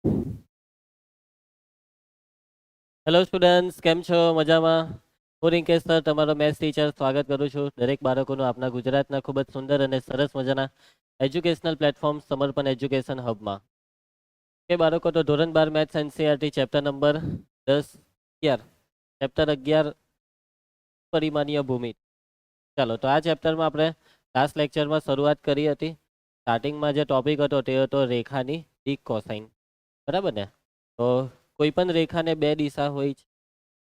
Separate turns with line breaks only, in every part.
Hello students, કેમ છો? મજામાં? હું રિંકેશ સર, તમારો મેથ્સ ટીચર, સ્વાગત કરું છું દરેક બાળકોનું આપણા ગુજરાતના ખૂબ જ સુંદર અને સરસ મજાના એજ્યુકેશનલ પ્લેટફોર્મ સમર્પણ એજ્યુકેશન હબમાં. કે બાળકો, તો ધોરણ 12 maths NCERT chapter number 10 11 chapter 11 પરિમાણીય ભૂમિ. ચાલો, તો આ ચેપ્ટરમાં આપણે લાસ્ટ લેક્ચરમાં શરૂઆત કરી હતી. સ્ટાર્ટિંગમાં જે ટોપિક હતો તે હતો રેખાની દિક કોસાઇન. બરાબર ને? તો કોઈ પણ રેખાને બે દિશા હોય છે.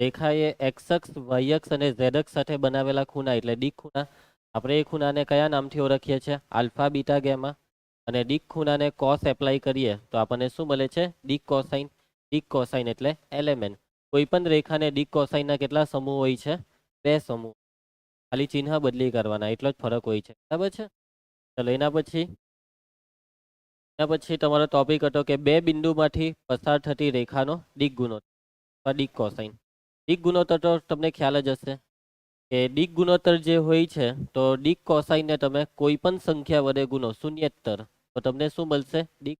રેખા એ એક્સ અક્ષ, વાય અક્ષ અને ઝેડ અક્ષ સાથે બનાવેલા ખૂણા એટલે દિક ખૂણા. આપણે એ ખૂણાને કયા નામથી ઓળખીએ છીએ? Alpha, beta, gamma. અને દિક ખૂણાને કોસ એપ્લાય કરીએ તો આપણને શું મળે છે? દિક કોસાઇન. દિક કોસાઇન એટલે એલેમેન્ટ. કોઈ પણ રેખાને દિક કોસાઇનના કેટલા સમૂહ હોય છે? બે સમૂહ. ખાલી ચિહ્ન બદલી કરવાના, એટલો જ ફરક હોય છે. બરાબર છે? ચલો, એના પછી તમારો ટોપિક હતો કે બે બિંદુમાંથી પસાર થતી રેખાનો દિક ગુણોત્તર, દિક કોસાઇન. દિક ગુણોત્તર તો તમને ખ્યાલ જ હશે કે દિક ગુણોત્તર જે હોય છે, તો દિક કોસાઇનને તમે કોઈ પણ સંખ્યા વડે ગુણો, શૂન્યેત્તર, તો તમને શું મળશે? દિક.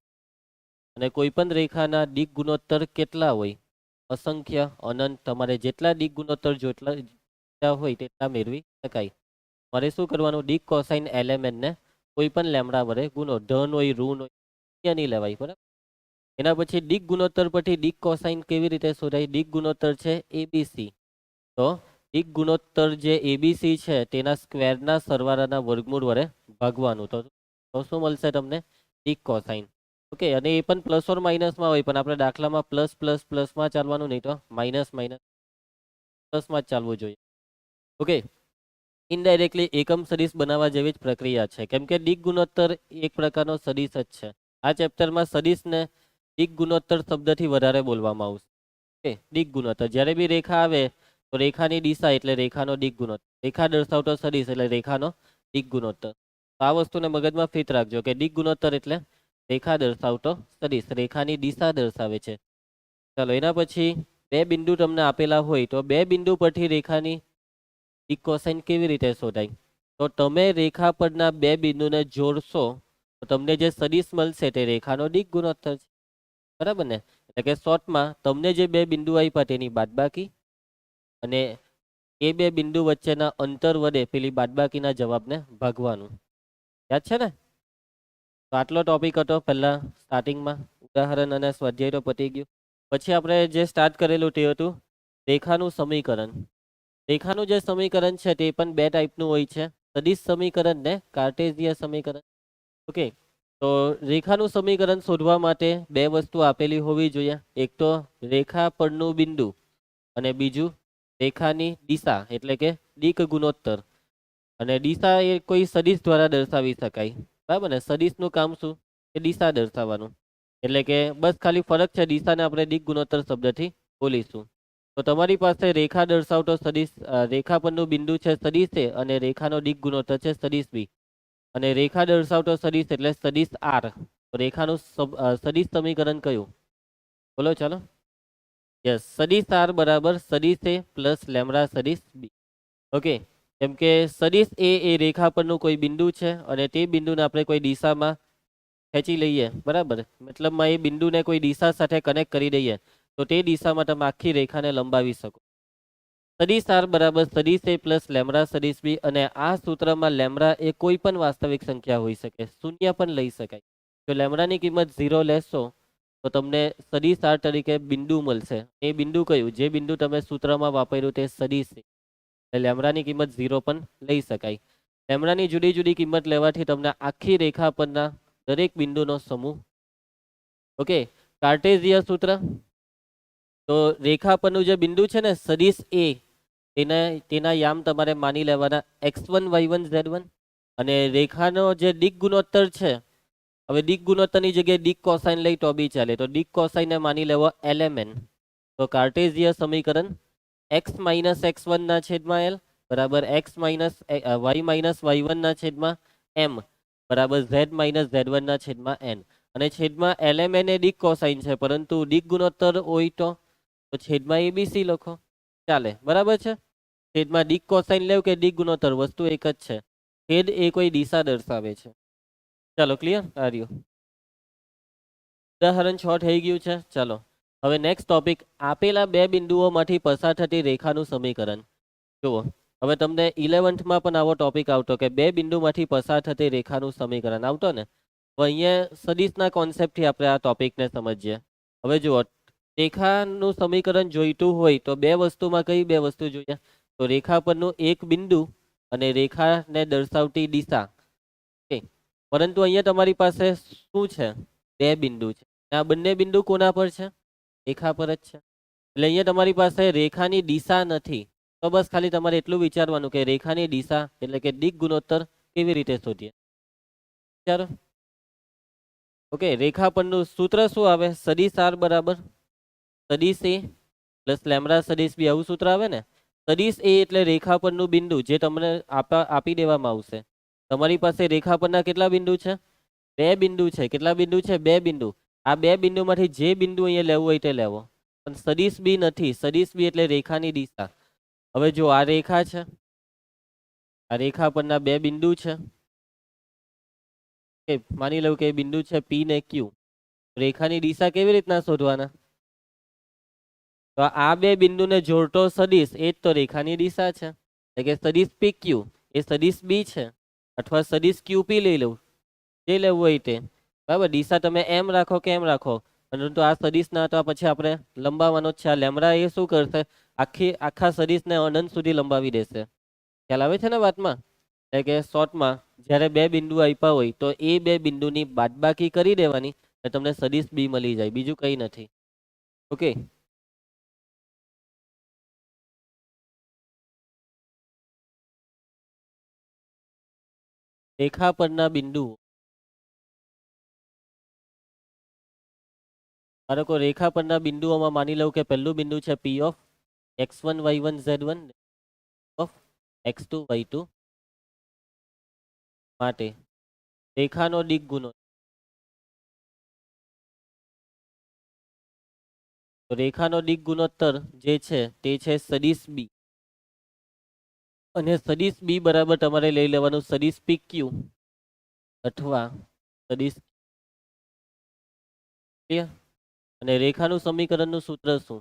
અને કોઈ પણ રેખાના દિક ગુણોત્તર કેટલા હોય? અસંખ્ય, અનંત. તમારે જેટલા દિક ગુણોત્તર જેટલા હોય તેટલા મેળવી શકાય. મારે શું કરવાનું? દિક કોસાઇન એલિમેન્ટને કોઈ પણ લેમડા વડે ગુણો. ધન હોય, ઋણ હોય, ત્યાં નહીં લેવાય. બરાબર. એના પછી દિક ગુણોત્તર પરથી દિક કોસાઇન કેવી રીતે શોધાય? દિક ગુણોત્તર છે એબીસી. તો દિક ગુણોત્તર જે એબીસી છે તેના સ્ક્વેરના સરવાળાના વર્ગમૂળ વડે ભાગવાનું. તો શું મળશે તમને? દિક કોસાઇન. ઓકે. અને એ પણ પ્લસ ઓર માઇનસમાં હોય, પણ આપણે દાખલામાં પ્લસ પ્લસ પ્લસમાં ચાલવાનું, નહીં તો માઇનસ માઇનસ પ્લસમાં જ ચાલવું જોઈએ. ઓકે. ઇનડાયરેક્ટલી એકમ સદિશ બનાવવા જેવી જ પ્રક્રિયા છે, કેમ કે દિક ગુણોત્તર એક પ્રકારનો સદિશ જ છે. આ ચેપ્ટરમાં સદિશને દિક ગુણોત્તર શબ્દથી વધારે બોલવામાં આવશે. ઓકે. દિક ગુણોત્તર જ્યારે બી રેખા આવે તો રેખાની દિશા એટલે રેખાનો દિક ગુણોત્તર. રેખા દર્શાવતો સદિશ એટલે રેખાનો દિક ગુણોત્તર. તો આ વસ્તુને મગજમાં ફિટ રાખજો કે દિક ગુણોત્તર એટલે રેખા દર્શાવતો સદિશ, રેખાની દિશા દર્શાવે છે. ચાલો, એના પછી બે બિંદુ તમને આપેલા હોય તો બે બિંદુ પરથી રેખાની દિક કોસાઇન કેવી રીતે શોધાય? તો તમે રેખા પરના બે બિંદુને જોડશો તો તમને જે સદિશ મળશે તે રેખાનો દિક ગુણોત્તર છે. બરાબર ને? એટલે કે શોર્ટમાં તમને જે બે બિંદુ આપ્યા તેની બાદબાકી અને એ બે બિંદુ વચ્ચેના અંતર વડે પેલી બાદબાકીના જવાબને ભાગવાનું. યાદ છે ને? તો આટલો ટોપિક હતો પહેલા સ્ટાર્ટિંગમાં. ઉદાહરણ અને સ્વાધ્યાય તો પતી ગયું. પછી આપણે જે સ્ટાર્ટ કરેલું તે હતું રેખાનું સમીકરણ. રેખાનું જે સમીકરણ છે તે પણ બે ટાઈપનું હોય છે, સદિશ સમીકરણ ને કાર્ટેશિયન સમીકરણ. ઓકે. તો રેખાનું સમીકરણ શોધવા માટે બે વસ્તુ આપેલી હોવી જોઈએ. એક તો રેખા પરનું બિંદુ અને બીજું રેખાની દિશા એટલે કે દિક ગુણોત્તર. અને દિશા એ કોઈ સદિશ દ્વારા દર્શાવી શકાય. બરાબર ને? સદિશનું કામ શું? એ દિશા દર્શાવવાનું. એટલે કે બસ ખાલી ફરક છે, દિશાને આપણે દિક ગુણોત્તર શબ્દથી બોલીશું. તો તમારી પાસે રેખા દર્શાવતો સદિશ, રેખા પરનું બિંદુ છે સદિશ એ, અને રેખાનો દિક ગુણોત્તર છે સદિશ બી. અને રેખા દર્શાવતો સદિશ એટલે સદિશ આર. તો રેખાનું સદિશ સમીકરણ કયું? બોલો ચાલો. યસ, સદિશ આર બરાબર સદિશ એ પ્લસ લેમડા સદિશ બી. ઓકે. કેમ કે સદિશ એ રેખા પરનું કોઈ બિંદુ છે અને તે બિંદુને આપણે કોઈ દિશામાં ખેંચી લઈએ. બરાબર? મતલબમાં એ બિંદુને કોઈ દિશા સાથે કનેક્ટ કરી દઈએ તો તે દિશામાં તમે આખી રેખાને લંબાવી શકો. સદિશ આર બરાબર સદિશ એ પ્લસ લેમડા સદિશ બી. અને આ સૂત્રમાં લેમડા એ કોઈ પણ વાસ્તવિક સંખ્યા હોઈ શકે, શૂન્ય પણ લઈ શકાય. જો લેમડાની કિંમત 0 લેશો તો તમને સદિશ આર તરીકે બિંદુ મળશે. એ બિંદુ કયું? જે બિંદુ તમે સૂત્રમાં વાપર્યું તે સદિશ છે. એટલે લેમડાની કિંમત 0 પણ લઈ શકાય. લેમડાની જુદી જુદી કિંમત લેવાથી તમને આખી રેખા પરના દરેક બિંદુનો સમૂહ. ઓકે. કાર્ટેશિયન સૂત્ર. તો રેખા પરનું જે બિંદુ છે ને સદિશ એ, તેના યામ તમારે માની લેવાના x1 y1 z1. અને રેખાનો જે દિક ગુણોત્તર છે, હવે દિક ગુણોત્તરની જગ્યાએ દિક કોસાઇન લઈ તો બી ચાલે. તો દિક કોસાઇનને માની લેવો એલેમેન્ટ. તો કાર્ટેશિયન સમીકરણ x માઇનસ x1 ના છેદમાં l બરાબર x minus y minus y1 ના છેદમાં m બરાબર z માઇનસ z1 ના છેદમાં n. અને છેદમાં એલેમેન્ટ એ દિક કોસાઇન છે, પરંતુ દિક ગુણોત્તર હોય તો છેદમાં એબીસી લખો, ચાલે. બરાબર છે? છેદમાં દિક કોસાઇન લેવ કે દિક ગુણોત્તર, વસ્તુ એક જ છે. છેદ એ કોઈ દિશા દર્શાવે છે. ચાલો, ક્લિયર? આ રહ્યું. ઉદાહરણ 6 થઈ ગયું છે. ચાલો હવે નેક્સ્ટ ટોપિક, આપેલા બે બિંદુઓમાંથી પસાર થતી રેખાનું સમીકરણ. જુઓ, હવે તમને 11th પણ આવો ટોપિક આવતો કે બે બિંદુમાંથી પસાર થતી રેખાનું સમીકરણ આવતો ને. તો અહીંયા સદિશના કોન્સેપ્ટથી આપણે આ ટોપિકને સમજીએ. હવે જુઓ, રેખાનું સમીકરણ જોઈતું હોય તો બે વસ્તુમાં કઈ બે વસ્તુ જોઈએ? તો રેખા પરનું એક બિંદુ અને રેખાને દર્શાવતી દિશા. ઓકે, પરંતુ અહીંયા તમારી પાસે શું છે? બે બિંદુ છે. આ બંને બિંદુ કોના પર છે? રેખા પર જ છે. એટલે અહીંયા તમારી પાસે રેખાની દિશા નથી. તો બસ ખાલી તમારે એટલું વિચારવાનું કે રેખાની દિશા એટલે કે દિક ગુણોત્તર કેવી રીતે શોધીએ. વિચારો. ઓકે, રેખા પરનું સૂત્ર શું આવે? સદિશ આર બરાબર સદિશ એ પ્લસ લેમ્બડા સદિશ બી, આવું સૂત્ર આવે ને. સદિશ એ એટલે રેખા પરનું બિંદુ જે તમને આપી દેવામાં આવશે. તમારી પાસે રેખા પરના કેટલા બિંદુ છે? બે બિંદુ છે. કેટલા બિંદુ છે? બે બિંદુ. આ બે બિંદુમાંથી જે બિંદુ અહીંયા લેવું હોય તે લેવો, પણ સદિશ બી નથી. સદિશ બી એટલે રેખાની દિશા. હવે જો આ રેખા છે, આ રેખા પરના બે બિંદુ છે. માની લઉં કે બિંદુ છે પી ને ક્યુ. રેખાની દિશા કેવી રીતના શોધવાના? તો આ બે બિંદુને જોડતો સદિશ એ જ તો રેખાની દિશા છે. એટલે કે સદિશ પી ક્યુ એ સદિશ બી છે, અથવા સદિશ ક્યુ પી લઈ લઉં, જે લેવું હોય તે. બરાબર, દિશા તમે એમ રાખો કે એમ રાખો, પરંતુ આ સદિશ ના તો પછી આપણે લંબાવવાનો જ છે. આ લેમ્બડા એ શું કરશે? આખા સદિશને અનંત સુધી લંબાવી દેશે. ખ્યાલ આવે છે ને વાતમાં? એટલે કે શોર્ટમાં જ્યારે બે બિંદુ આપ્યા હોય તો એ બે બિંદુની બાદબાકી કરી દેવાની એટલે તમને સદિશ બી મળી જાય, બીજું કંઈ નથી. ઓકે, રેખા પરના બિંદુઓ. બાળકો, રેખા પરના બિંદુઓમાં માની લઉં કે પહેલું બિંદુ છે પી of x1 y1 z1 of x2 y2 માટે રેખાનો દિક ગુણોત્તર. તો રેખાનો દિક ગુણોત્તર જે છે તે છે સદિશ બી. અને સદિશ બી બરાબર તમારે લઈ લેવાનું સદિશ પી ક્યુ અથવા સદિશ. ક્લિયર? અને રેખાનું સમીકરણનું સૂત્ર શું?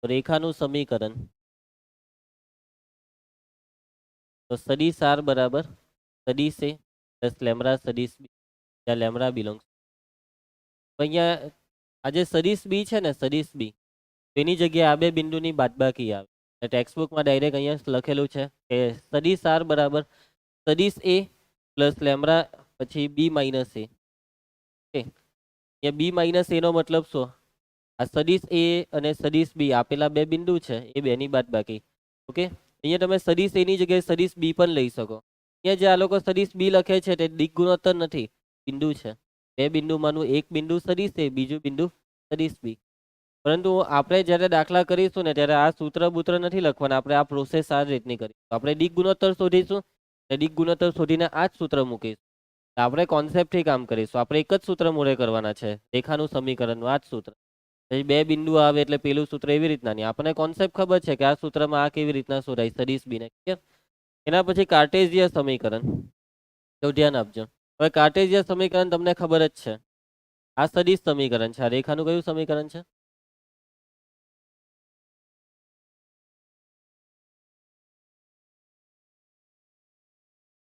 રેખાનું સમીકરણ તો સદિશ આર બરાબર સદિશ એ પ્લસ લેમ્બડા સદિશ બી, જ્યાં લેમ્બડા બિલોંગ્સ. અહીંયા આજે સદિશ બી છે ને, સદિશ બી, તેની જગ્યાએ આ બે બિંદુની બાદબાકી આવે. ટેક્સ્ટબુકમાં ડાયરેક્ટ અહીંયા લખેલું છે કે સદિશ આર બરાબર સદિશ એ પ્લસ લેમ્બડા પછી બી માઇનસ એ. ઓકે, અહીંયા બી માઇનસ એનો મતલબ શું? આ સદિશ એ અને સદિશ બી આપેલા બે બિંદુ છે, એ બેની બાદબાકી. ઓકે, અહીંયા તમે સદિશ એની જગ્યાએ સદિશ બી પણ લઈ શકો. અહીંયા જે આ લોકો સદિશ બી લખે છે તે દિક ગુણોત્તર નથી, બિંદુ છે. બે બિંદુમાંનું એક બિંદુ સદિશ એ, બીજું બિંદુ સદિશ બી. પરંતુ આપણે જ્યારે દાખલા કરીશું ને ત્યારે આ સૂત્ર બૂત્ર નથી લખવાના, આપણે આ પ્રોસેસ આ રીતની કરીશું. આપણે દિક ગુણોત્તર શોધીશું, દિક ગુણોત્તર શોધીને આ જ સૂત્ર મૂકીશું. આપણે કોન્સેપ્ટથી કામ કરીશું. આપણે એક જ સૂત્ર મૂળે કરવાના છે, રેખાનું સમીકરણનું આ જ સૂત્ર. પછી બે બિંદુ આવે એટલે પેલું સૂત્ર એવી રીતના નહીં. આપણને કોન્સેપ્ટ ખબર છે કે આ સૂત્રમાં આ કેવી રીતના શોધાય, સદિશ બીને. ક્લિયર? એના પછી કાર્ટેશિયન સમીકરણ. તો ધ્યાન આપજો. હવે કાર્ટેશિયન સમીકરણ તમને ખબર જ છે, આ સદિશ સમીકરણ છે. આ રેખાનું કયું સમીકરણ છે?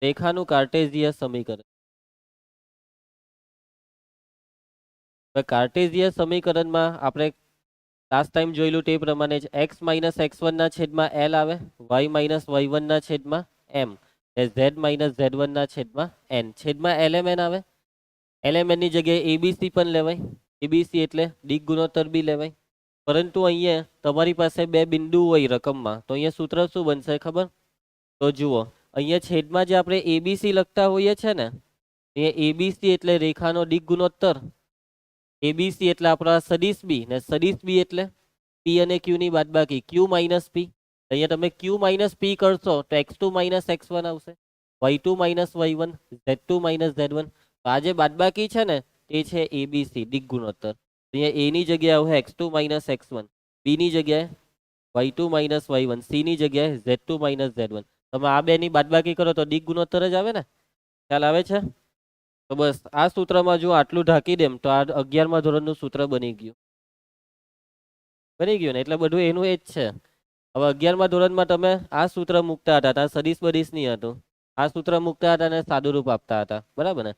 રેખાનું કાર્ટેશિયન સમીકરણ. હવે કાર્ટેશિયન સમીકરણમાં આપણે લાસ્ટ ટાઈમ જોયેલું તે પ્રમાણે જ x માઇનસ x1 ના છેદમાં l આવે, y માઇનસ y1 ના છેદમાં m, z માઇનસ z1 ના છેદમાં n, છેદમાં lmn આવે. lmn ની જગ્યાએ abc પણ લેવાય. abc એટલે દિક ગુણોત્તર બી લેવાય. પરંતુ અહીંયા તમારી પાસે બે બિંદુ હોય રકમમાં, તો અહીંયા સૂત્ર શું બનશે ખબર? તો જુઓ, અહીંયા છેદમાં જે આપણે એબીસી લખતા હોઈએ છે ને, અહીંયા એબીસી એટલે રેખાનો દિક ગુણોત્તર. એબીસી એટલે આપણા સદિશ બી, ને સદિશ બી એટલે પી અને ક્યુ ની બાદબાકી, ક્યુ માઇનસ પી. અહીંયા તમે ક્યુ માઇનસ પી કરશો તો x2 માઇનસ x1 આવશે, y2 minus y1, z2 minus z1. તો આ જે બાદબાકી છે ને તે છે એબીસી દિક ગુણોત્તર. અહીંયા એ ની જગ્યાએ આવશે x2 માઇનસ x1, બી ની જગ્યાએ y2 માઇનસ y1, સી ની જગ્યાએ z2 માઇનસ z1. તમે આ બે ની બાદબાકી કરો તો દિક ગુણોત્તર જ આવે ને. ખ્યાલ આવે છે? તો બસ આ સૂત્રમાં જો આટલું ઢાંકી દેમ તો આ 11મા ધોરણનું સૂત્ર બની ગયું ને. એટલે બધું એનું એ જ છે. હવે 11મા ધોરણમાં તમે આ સૂત્ર મૂકતા હતા, ત્યાં સદીશ બદીશ નહીં હતું. આ સૂત્ર મૂકતા હતા અને સાદુરૂપ આપતા હતા, બરાબર ને.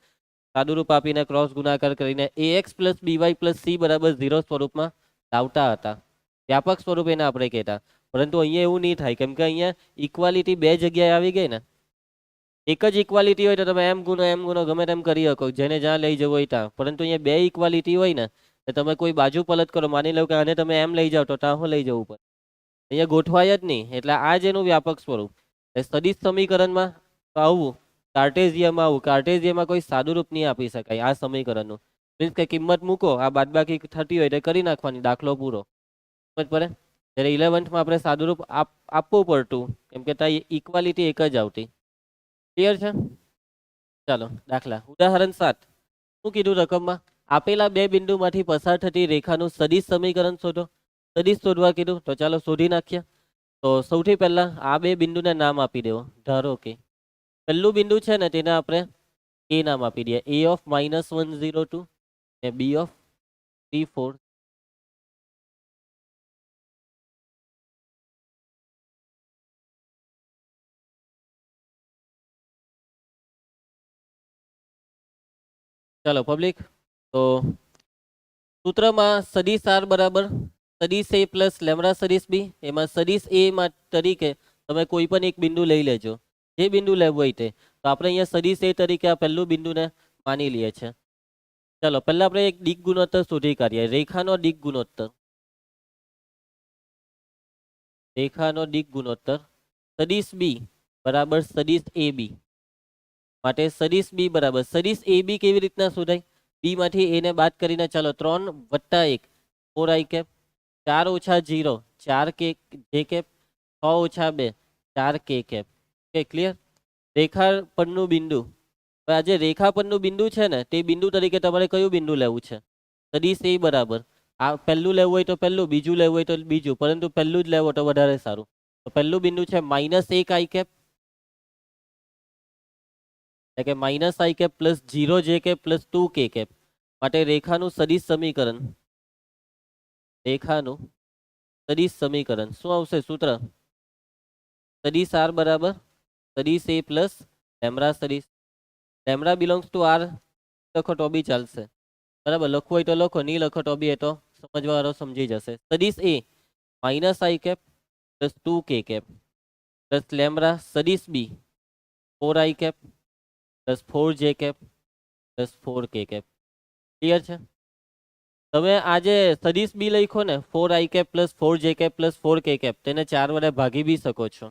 સાદુરૂપ આપીને ક્રોસ ગુણાકાર કરીને ax plus by plus c બરાબર 0 સ્વરૂપમાં લાવતા હતા. વ્યાપક સ્વરૂપ એને આપણે કહેતા. પરંતુ અહીંયા એવું નહીં થાય, કેમ કે અહીંયા ઇક્વાલિટી બે જગ્યાએ આવી ગઈ ને. એક જ ઇક્વાલિટી હોય તો તમે એમ ગુનો ગમે તેમ કરી શકો, જેને જ્યાં લઈ જવું હોય ત્યાં. પરંતુ અહીંયા બે ઇક્વાલિટી હોય ને, તો તમે કોઈ બાજુ પલટ કરો, માની લો કે આને તમે એમ લઈ જાઓ તો ત્યાં હું લઈ જવું પડે, અહીંયા ગોઠવાય જ નહીં. એટલે આ જ એનું વ્યાપક સ્વરૂપ. સદિશ સમીકરણમાં તો આવું, કાર્ટેઝિયામાં આવું, કાર્ટેઝિયામાં કોઈ સાદુરૂપ નહીં આપી શકાય આ સમીકરણનું. મીન્સ કે કિંમત મૂકો, આ બાદબાકી થતી હોય તો કરી નાખવાની, દાખલો પૂરો. સમજ પડે. જ્યારે 11thમાં આપણે સાદુરૂપ આપવું પડતું, કેમ કે ત્યાં ઇક્વાલિટી એક જ આવતી. ક્લિયર છે. ચાલો દાખલા ઉદાહરણ 7. શું કીધું રકમમાં? આપેલા બે બિંદુમાંથી પસાર થતી રેખાનું સદિશ સમીકરણ શોધો. સદિશ શોધવા કીધું, તો ચાલો શોધી નાખીએ. તો સૌથી પહેલા આ બે બિંદુને નામ આપી દેવો. ધારો કે પહેલું બિંદુ છે ને, તેને આપણે એ નામ આપી દઈએ, a ઓફ -102 અને b ઓફ 3 4. ચાલો પબ્લિક, તો સૂત્રમાં સદિશ આર બરાબર સદિશ એ પ્લસ લેમડા સદિશ બી. એમાં સદિશ એ તરીકે તમે કોઈ પણ એક બિંદુ લઈ લેજો, જે બિંદુ લેવું હોય તે. તો આપણે અહીંયા સદિશ એ તરીકે આ પહેલું બિંદુને માની લઈએ છે. ચાલો પહેલા આપણે એક દિક ગુણોત્તર શોધી કાઢીએ. રેખાનો દિક ગુણોત્તર. રેખાનો દિક ગુણોત્તર સદિશ બી બરાબર સદિશ એ બી માટે સદિશ બી બરાબર સદિશ એ બી કેવી રીતના શોધાય? બી માંથી એને બાદ કરીને ચાલો 3 + 1 4 i કેપ, 4 - 0 4 કે જે કેપ, 6 - 2 4 કે કેપ. Okay clear. રેખા પરનું બિંદુ. હવે આ જે રેખા પરનું બિંદુ છે ને, તે બિંદુ તરીકે તમારે કયું બિંદુ લેવું છે? સદિશ એ બરાબર આ પહેલું લેવું હોય તો પહેલું, બીજું લેવું હોય તો બીજું, પરંતુ પહેલું જ લેવો તો વધારે સારું. તો પહેલું બિંદુ છે -1 i કેપ, એટલે કે -i કેપ પ્લસ 0 જે કેપ પ્લસ 2 કે કેપ. માટે રેખાનું સદિશ સમીકરણ, રેખાનું સદિશ સમીકરણ શું આવશે? સૂત્ર સદિશ આર બરાબર સદિશ એ પ્લસ લેમડા સદિશ. લેમડા બિલોંગ્સ ટુ આર લખો તો બી ચાલશે, બરાબર. લખવું હોય તો લખો, નહીં લખો તો બી એ તો સમજવાવાળો સમજી જશે. સદિશ એ -i કેપ પ્લસ 2 કે કેપ પ્લસ લેમડા સદિશ બી 4 i કેપ પ્લસ 4 જે કેપ પ્લસ 4 કે કેપ. ક્લિયર છે. તમે આજે સદિશ બી લખો ને, 4 i કેપ પ્લસ 4 જે કેપ પ્લસ 4 કે કેપ, તેને 4 વડે ભાગી બી શકો છો.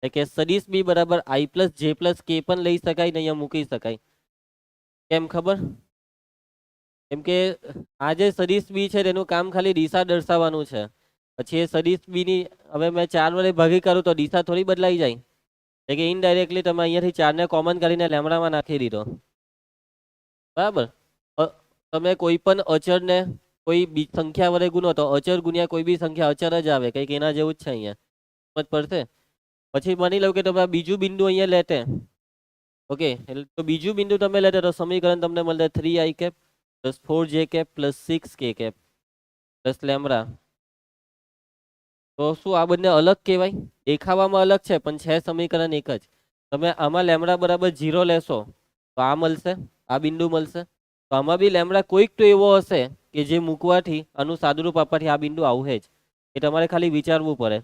એટલે કે સદિશ બી બરાબર i પ્લસ જે પ્લસ કે પણ લઈ શકાય ને, અહીંયા મૂકી શકાય. કેમ ખબર? કેમ કે આ જે સદિશ બી છે તેનું કામ ખાલી દિશા દર્શાવવાનું છે. પછી એ સદિશ બી ની હવે મેં 4 વડે ભાગી કરું તો દિશા થોડી બદલાઈ જાય. એટલે કે ઇનડાયરેક્ટલી તમે અહીંયાથી 4 ને કોમન કરીને લેમડામાં નાખી દીધો, બરાબર. તમે કોઈ પણ અચરને કોઈ બી સંખ્યા વડે ગુનો તો અચર ગુણ્યા કોઈ બી સંખ્યા અચર જ આવે, કંઈક એના જેવું જ છે અહીંયા. સમજ પડશે. પછી માની લો કે તમે આ બીજું બિંદુ અહીંયા લેતે, ઓકે, એટલે તો બીજું બિંદુ તમે લેતે તો સમીકરણ તમને મળે 3 i કેપ પ્લસ 4 જે કેપ પ્લસ 6 કે કેપ પ્લસ લેમડા. તો શું આ બંને અલગ કહેવાય? દેખાવામાં અલગ છે પણ છે સમીકરણ એક જ. તમે આમાં લેમડા બરાબર 0 લેશો તો આ મળશે, આ બિંદુ મળશે. તો આમાં બી લેમડા કોઈક તો એવો હશે કે જે મૂકવાથી આનું સાદુરૂપ આપવાથી આ બિંદુ આવશે જ. એ તમારે ખાલી વિચારવું પડે.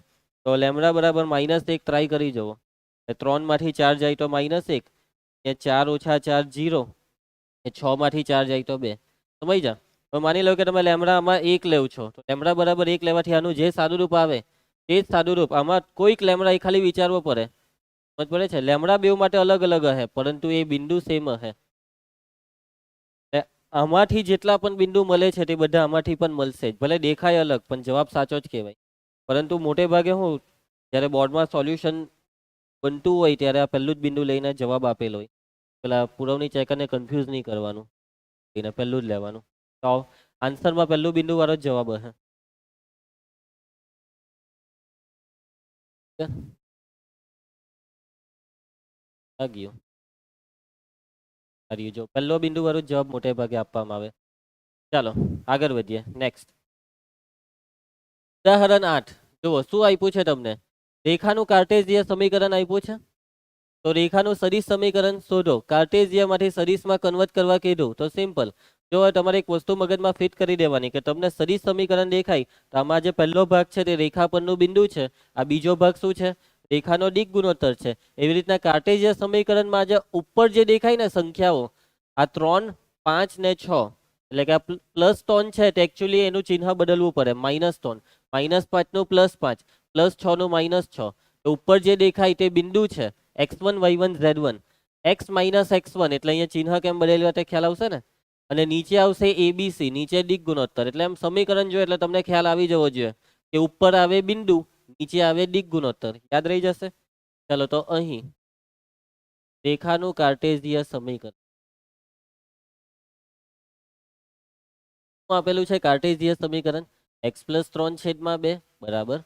તો લેમડા બરાબર -1 ટ્રાય કરી જુઓ. 3 માંથી 4 જાય તો -1, એ 4 - 4 0, એ 6 માંથી 4 જાય તો 2. સમજ જા. તો માની લો કે તમે લેમડા આમાં 1 લેવ છો, તો લેમડા બરાબર 1 લેવાથી આનું જે સાદુરૂપ આવે તે જ સાદુરૂપ. આમાં કોઈક લેમડા એ ખાલી વિચારવો પડે. સમજ પડે છે. લેમડા બેવ માટે અલગ અલગ હશે, પરંતુ એ બિંદુ સેમ હશે. આમાંથી જેટલા પણ બિંદુ મળે છે તે બધા આમાંથી પણ મળશે જ. ભલે દેખાય અલગ પણ જવાબ સાચો જ કહેવાય. પરંતુ મોટે ભાગે હું જ્યારે બોર્ડમાં સોલ્યુશન બનતું હોય ત્યારે આ પહેલું જ બિંદુ લઈને જવાબ આપેલો હોય. પેલા પુરવણી ચેકરને કન્ફ્યુઝ નહીં કરવાનું, એને પહેલું જ લેવાનું. તો આન્સરમાં પહેલું બિંદુ વાળો જ જવાબ હશે. આ ગયું. કર્યું. જો પહેલો બિંદુ વાળું જવાબ મોટે ભાગે આપવામાં આવે. ચાલો આગળ વધીએ. નેક્સ્ટ ઉદાહરણ 8 જુઓ શું આપ્યું છે તમને. રેખાનું કાર્ટેશિયન સમીકરણ આપ્યું છે. તો રેખાનું સદિશ સમીકરણ શોધો. કાર્ટેશિયનમાંથી સદિશમાં કન્વર્ટ કરવા કીધું તો સિમ્પલ. જો હવે તમારે એક વસ્તુ મગજમાં ફિટ કરી દેવાની કે તમને સદિશ સમીકરણ દેખાય તો આમાં જે પહેલો ભાગ છે તે રેખા પરનું બિંદુ છે. આ બીજો ભાગ શું છે? રેખાનો દિક ગુણોત્તર છે. એવી રીતના કાર્ટેશિયન સમીકરણમાં જે ઉપર જે દેખાય ને સંખ્યાઓ આ 3, 5 ને 6 એટલે કે આ +3 છે તે એકચ્યુઅલી એનું ચિહ્ન બદલવું પડે. -3 -5 નું +5 +6 નું -6. તો ઉપર જે દેખાય તે બિંદુ છે x1 y1 z1 x - x1 એટલે અહીંયા ચિહ્ન કેમ બદલ્યું તે ખ્યાલ આવશે ને. અને નીચે આવશે ABC નીચે દિક ગુણોત્તર. એટલે એમ સમીકરણ જો એટલે તમને ખ્યાલ આવી જવો જોઈએ કે ઉપર આવે બિંદુ નીચે આવે દિક ગુણોત્તર. યાદ રહી જશે. ચાલો તો અહીં રેખાનું કાર્ટેશિયન સમીકરણ આપેલું છે. કાર્ટેશિયન સમીકરણ x+3/2 બરાબર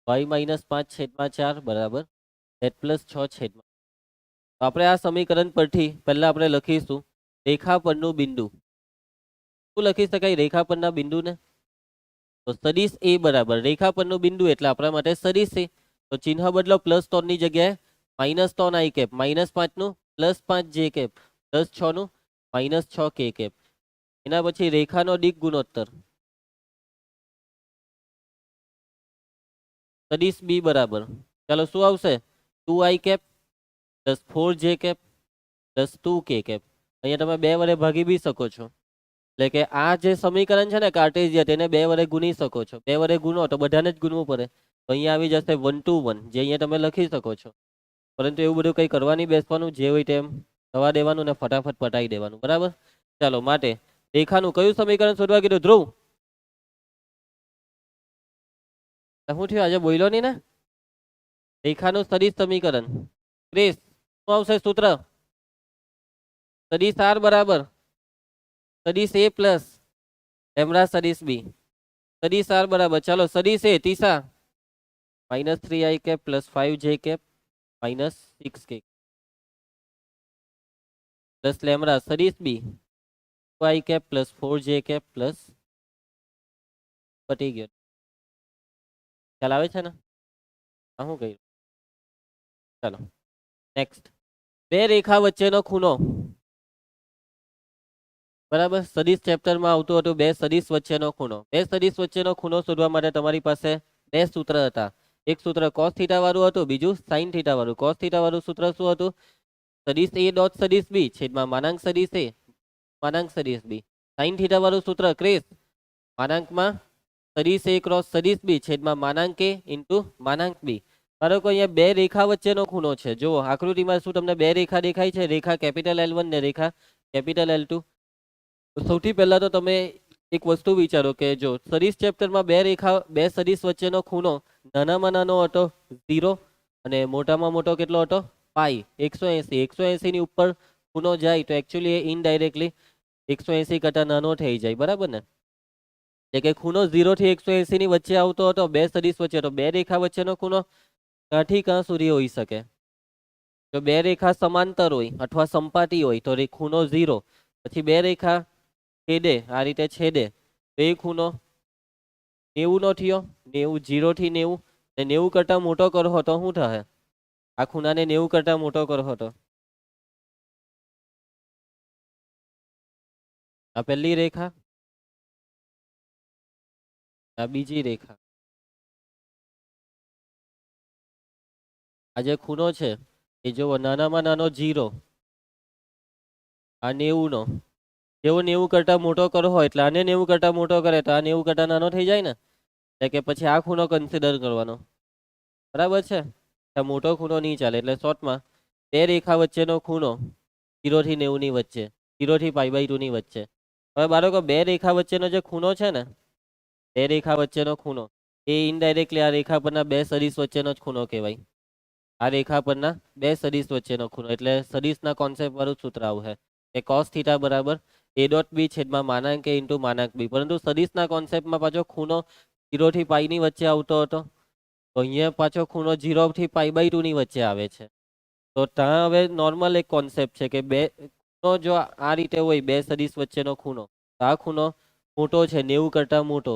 y - 5/4 બરાબર z+6/. આપણે આ સમીકરણ પરથી પહેલા આપણે લખીશું રેખા પરનું બિંદુ. શું લખી શકાય રેખા પરના બિંદુને? તો સદિશ એ બરાબર રેખા પરનું બિંદુ એટલે આપણા માટે સદિશ એ. તો ચિહ્ન બદલો +3 ની જગ્યાએ -3 i કેપ -5 નું +5 j કેપ +6 નું -6 k કેપ. એના પછી રેખાનો દિક ગુણોત્તર સદિશ બી બરાબર ચાલો શું આવશે 2i cap +4 j cap +2 k cap. અહીંયા તમે 2 વડે ભાગી બી શકો છો. એટલે કે આ જે સમીકરણ છે ને કાર્ટેશિયન તેને 2 વડે ગુણી શકો છો. 2 વડે ગુણો તો બધાને જ ગુણવું પડે. તો અહીંયા આવી જશે 1 to 1 જે અહીંયા તમે લખી શકો છો. પરંતુ એવું બધું કંઈ કરવા નહીં બેસવાનું. જે હોય તેમ થવા દેવાનું ને ફટાફટ પટાઈ દેવાનું. બરાબર. ચાલો માટે રેખાનું કયું સમીકરણ શોધવા કીધું ધ્રુવ? શું થયું આજે બોલ્યો નહીં ને? રેખાનું સદિશ સમીકરણ ક્રિસ શું આવશે સૂત્ર? સદિશ આર બરાબર સદિશ એ પ્લસ લેમ્બડા સદિશ બી. સદિશ આર બરાબર ચાલો સદિશ એ તીસા -3i cap +5 j cap -6 k plus lambda સદિશ B 2i cap +4 j cap plus પટી ગયો. ખ્યાલ આવે છે ને? આ શું કહ્યું? ચાલો નેક્સ્ટ બે રેખા વચ્ચેનો ખૂણો બરાબર. સદિશ ચેપ્ટરમાં આવતું હતું બે સદિશ વચ્ચેનો ખૂણો. બે સદિશ વચ્ચેનો ખૂણો શોધવા માટે તમારી પાસે બે સૂત્ર હતા. એક સૂત્ર cos θ વાળું હતું, બીજું sin θ વાળું. cos θ વાળું સૂત્ર શું હતું? સદિશ a ડોટ સદિશ b છેદમાં માનાંક સદિશ a માનાંક સદિશ b. sin θ વાળું સૂત્ર ક્રિસ માનાંકમાં સદિશ a ક્રોસ સદિશ b છેદમાં માનાંક a ઇન્ટુ માનાંક b. ધારો કે અહીંયા બે રેખા વચ્ચેનો ખૂણો છે. જુઓ આકૃતિમાં શું તમને બે રેખા દેખાય છે? રેખા કેપિટલ L1 ને રેખા કેપિટલ L2. સૌથી પહેલા તો તમે એક વસ્તુ વિચારો કે જો સદિશ ચેપ્ટરમાં બે સદિશ વચ્ચેનો ખૂણો નાનામાં નાનો હતો 0 અને મોટામાં મોટો કેટલો હતો પાઈ 180. 180 ની ઉપર ખૂણો જાય તો એકચ્યુઅલી એ ઇનડાયરેક્ટલી 180 કરતા નાનો થઈ જાય. બરાબર ને? એટલે કે ખૂણો 0 થી 180 ની વચ્ચે આવતો હતો બે સદિશ વચ્ચે. તો બે રેખા વચ્ચેનો ખૂણો ક્યાંથી ક્યાં સુધી હોઈ શકે? જો બે રેખા સમાંતર હોય અથવા સંપાતી હોય તો ખૂણો 0. પછી બે રેખા છેદે આ રીતે છેદે તો એ ખૂણો 90 નો થયો. 90 0 થી 90 ને 90 કરતા મોટો કરવો તો શું થશે? આ ખૂણાને 90 કરતા મોટો કરવો તો આ પહેલી રેખા આ બીજી રેખા આ જે ખૂણો છે એ જો નાનામાં નાનો 0 આ 90 નો જેવો 90 કરતા મોટો કરવો હોય એટલે આને 90 કરતા મોટો કરે તો આ 90 કરતા નાનો થઈ જાય ને. એટલે કે પછી આ ખૂણો કન્સિડર કરવાનો. બરાબર છે? આ મોટો ખૂણો નહીં ચાલે. એટલે શોર્ટમાં બે રેખા વચ્ચેનો ખૂણો 0 થી 90 ની વચ્ચે 0 થી π/2 ની વચ્ચે. હવે બાળકો બે રેખા વચ્ચેનો જે ખૂણો છે ને બે રેખા વચ્ચેનો ખૂણો એ ઇનડાયરેક્ટલી આ રેખા પરના બે સદિશ વચ્ચેનો જ ખૂણો કહેવાય. આ રેખા પરના બે સદિશ વચ્ચેનો ખૂણો એટલે સદિશના કોન્સેપ્ટ વાળું સૂત્ર આવશે કે cos θ બરાબર a ડોટ b છેદમાં માનાંક a ઇન્ટુ માનાંક b. પરંતુ સદિશના કોન્સેપ્ટમાં પાછો ખૂણો 0 થી π ની વચ્ચે આવતો હતો. તો અહીંયા પાછો ખૂણો 0 થી π/2 ની વચ્ચે આવે છે. તો ત્યાં હવે નોર્મલ એક કોન્સેપ્ટ છે કે બે તો જો આ રીતે હોય બે સદિશ વચ્ચેનો ખૂણો, તો આ ખૂણો મોટો છે 90 કરતા મોટો,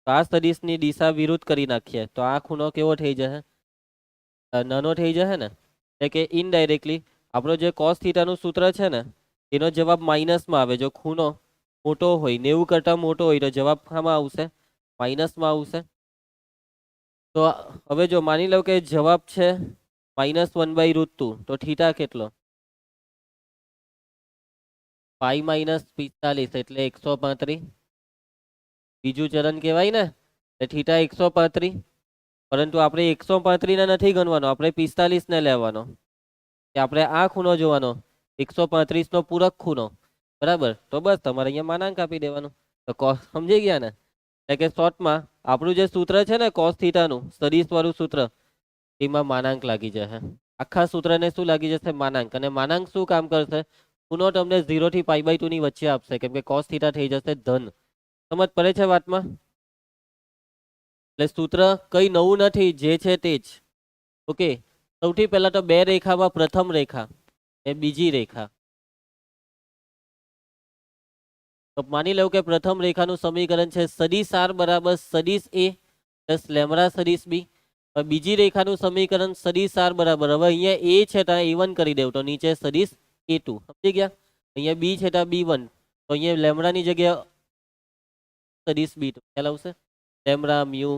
તો આ સદિશની દિશા વિરુદ્ધ કરી નાખીએ તો આ ખૂણો કેવો થઈ જશે? નાનો થઈ જશે ને. એટલે કે ઇનડાયરેક્ટલી આપણો જે કોસ થીટાનું સૂત્ર છે ને એનો જવાબ માઇનસમાં આવે. જો ખૂણો મોટો હોય 90 કરતા મોટો હોય તો જવાબ શામાં આવશે? માઇનસમાં આવશે. તો હવે જો માની લો કે જવાબ છે -1/√2, તો થીટા કેટલો? પાઈ -45 એટલે 135. બીજું ચરણ કહેવાય ને, એટલે થીટા 135. પરંતુ આપણે 135 ને નથી ગણવાનો, આપણે 45 ને લેવાનો. કે આપણે આ ખૂણો જોવાનો 135 નો પૂરક ખૂણો, બરાબર. તો બસ તમારે અહીંયા માનાંક આપી દેવાનું. તો કોસ સમજી ગયા ને. એટલે કે શોર્ટમાં આપણું જે સૂત્ર છે ને કોસ થીટાનું સદિશ વાળું સૂત્ર, એમાં માનાંક લાગી જશે. આખા સૂત્રને શું લાગી જશે? માનાંક. અને માનાંક શું કામ કરશે? ખૂણો તમને 0 થી π/2 ની વચ્ચે આપશે, કેમ કે કોસ થીટા થઈ જશે ધન. સમજ પડે છે વાતમાં? એટલે સૂત્ર કઈ નવું નથી, જે છે તે જ. ઓકે. સૌથી પહેલા તો બે રેખામાં પ્રથમ રેખા એ બીજી રેખા. તો માની લો કે પ્રથમ રેખાનું સમીકરણ છે સદિશ આર બરાબર સદિશ એ પ્લસ લેમડા સદિશ બી. બીજી રેખાનું સમીકરણ સદિશ આર બરાબર, હવે અહીંયા એ છે ત્યાં A1 કરી દેવું, તો નીચે સદિશ A2. સમજી ગયા? અહીંયા બી છે ત્યાં B1, તો અહીંયા લેમડાની જગ્યાએ સદિશ B2. ખ્યાલ આવશે? Lambda, mu,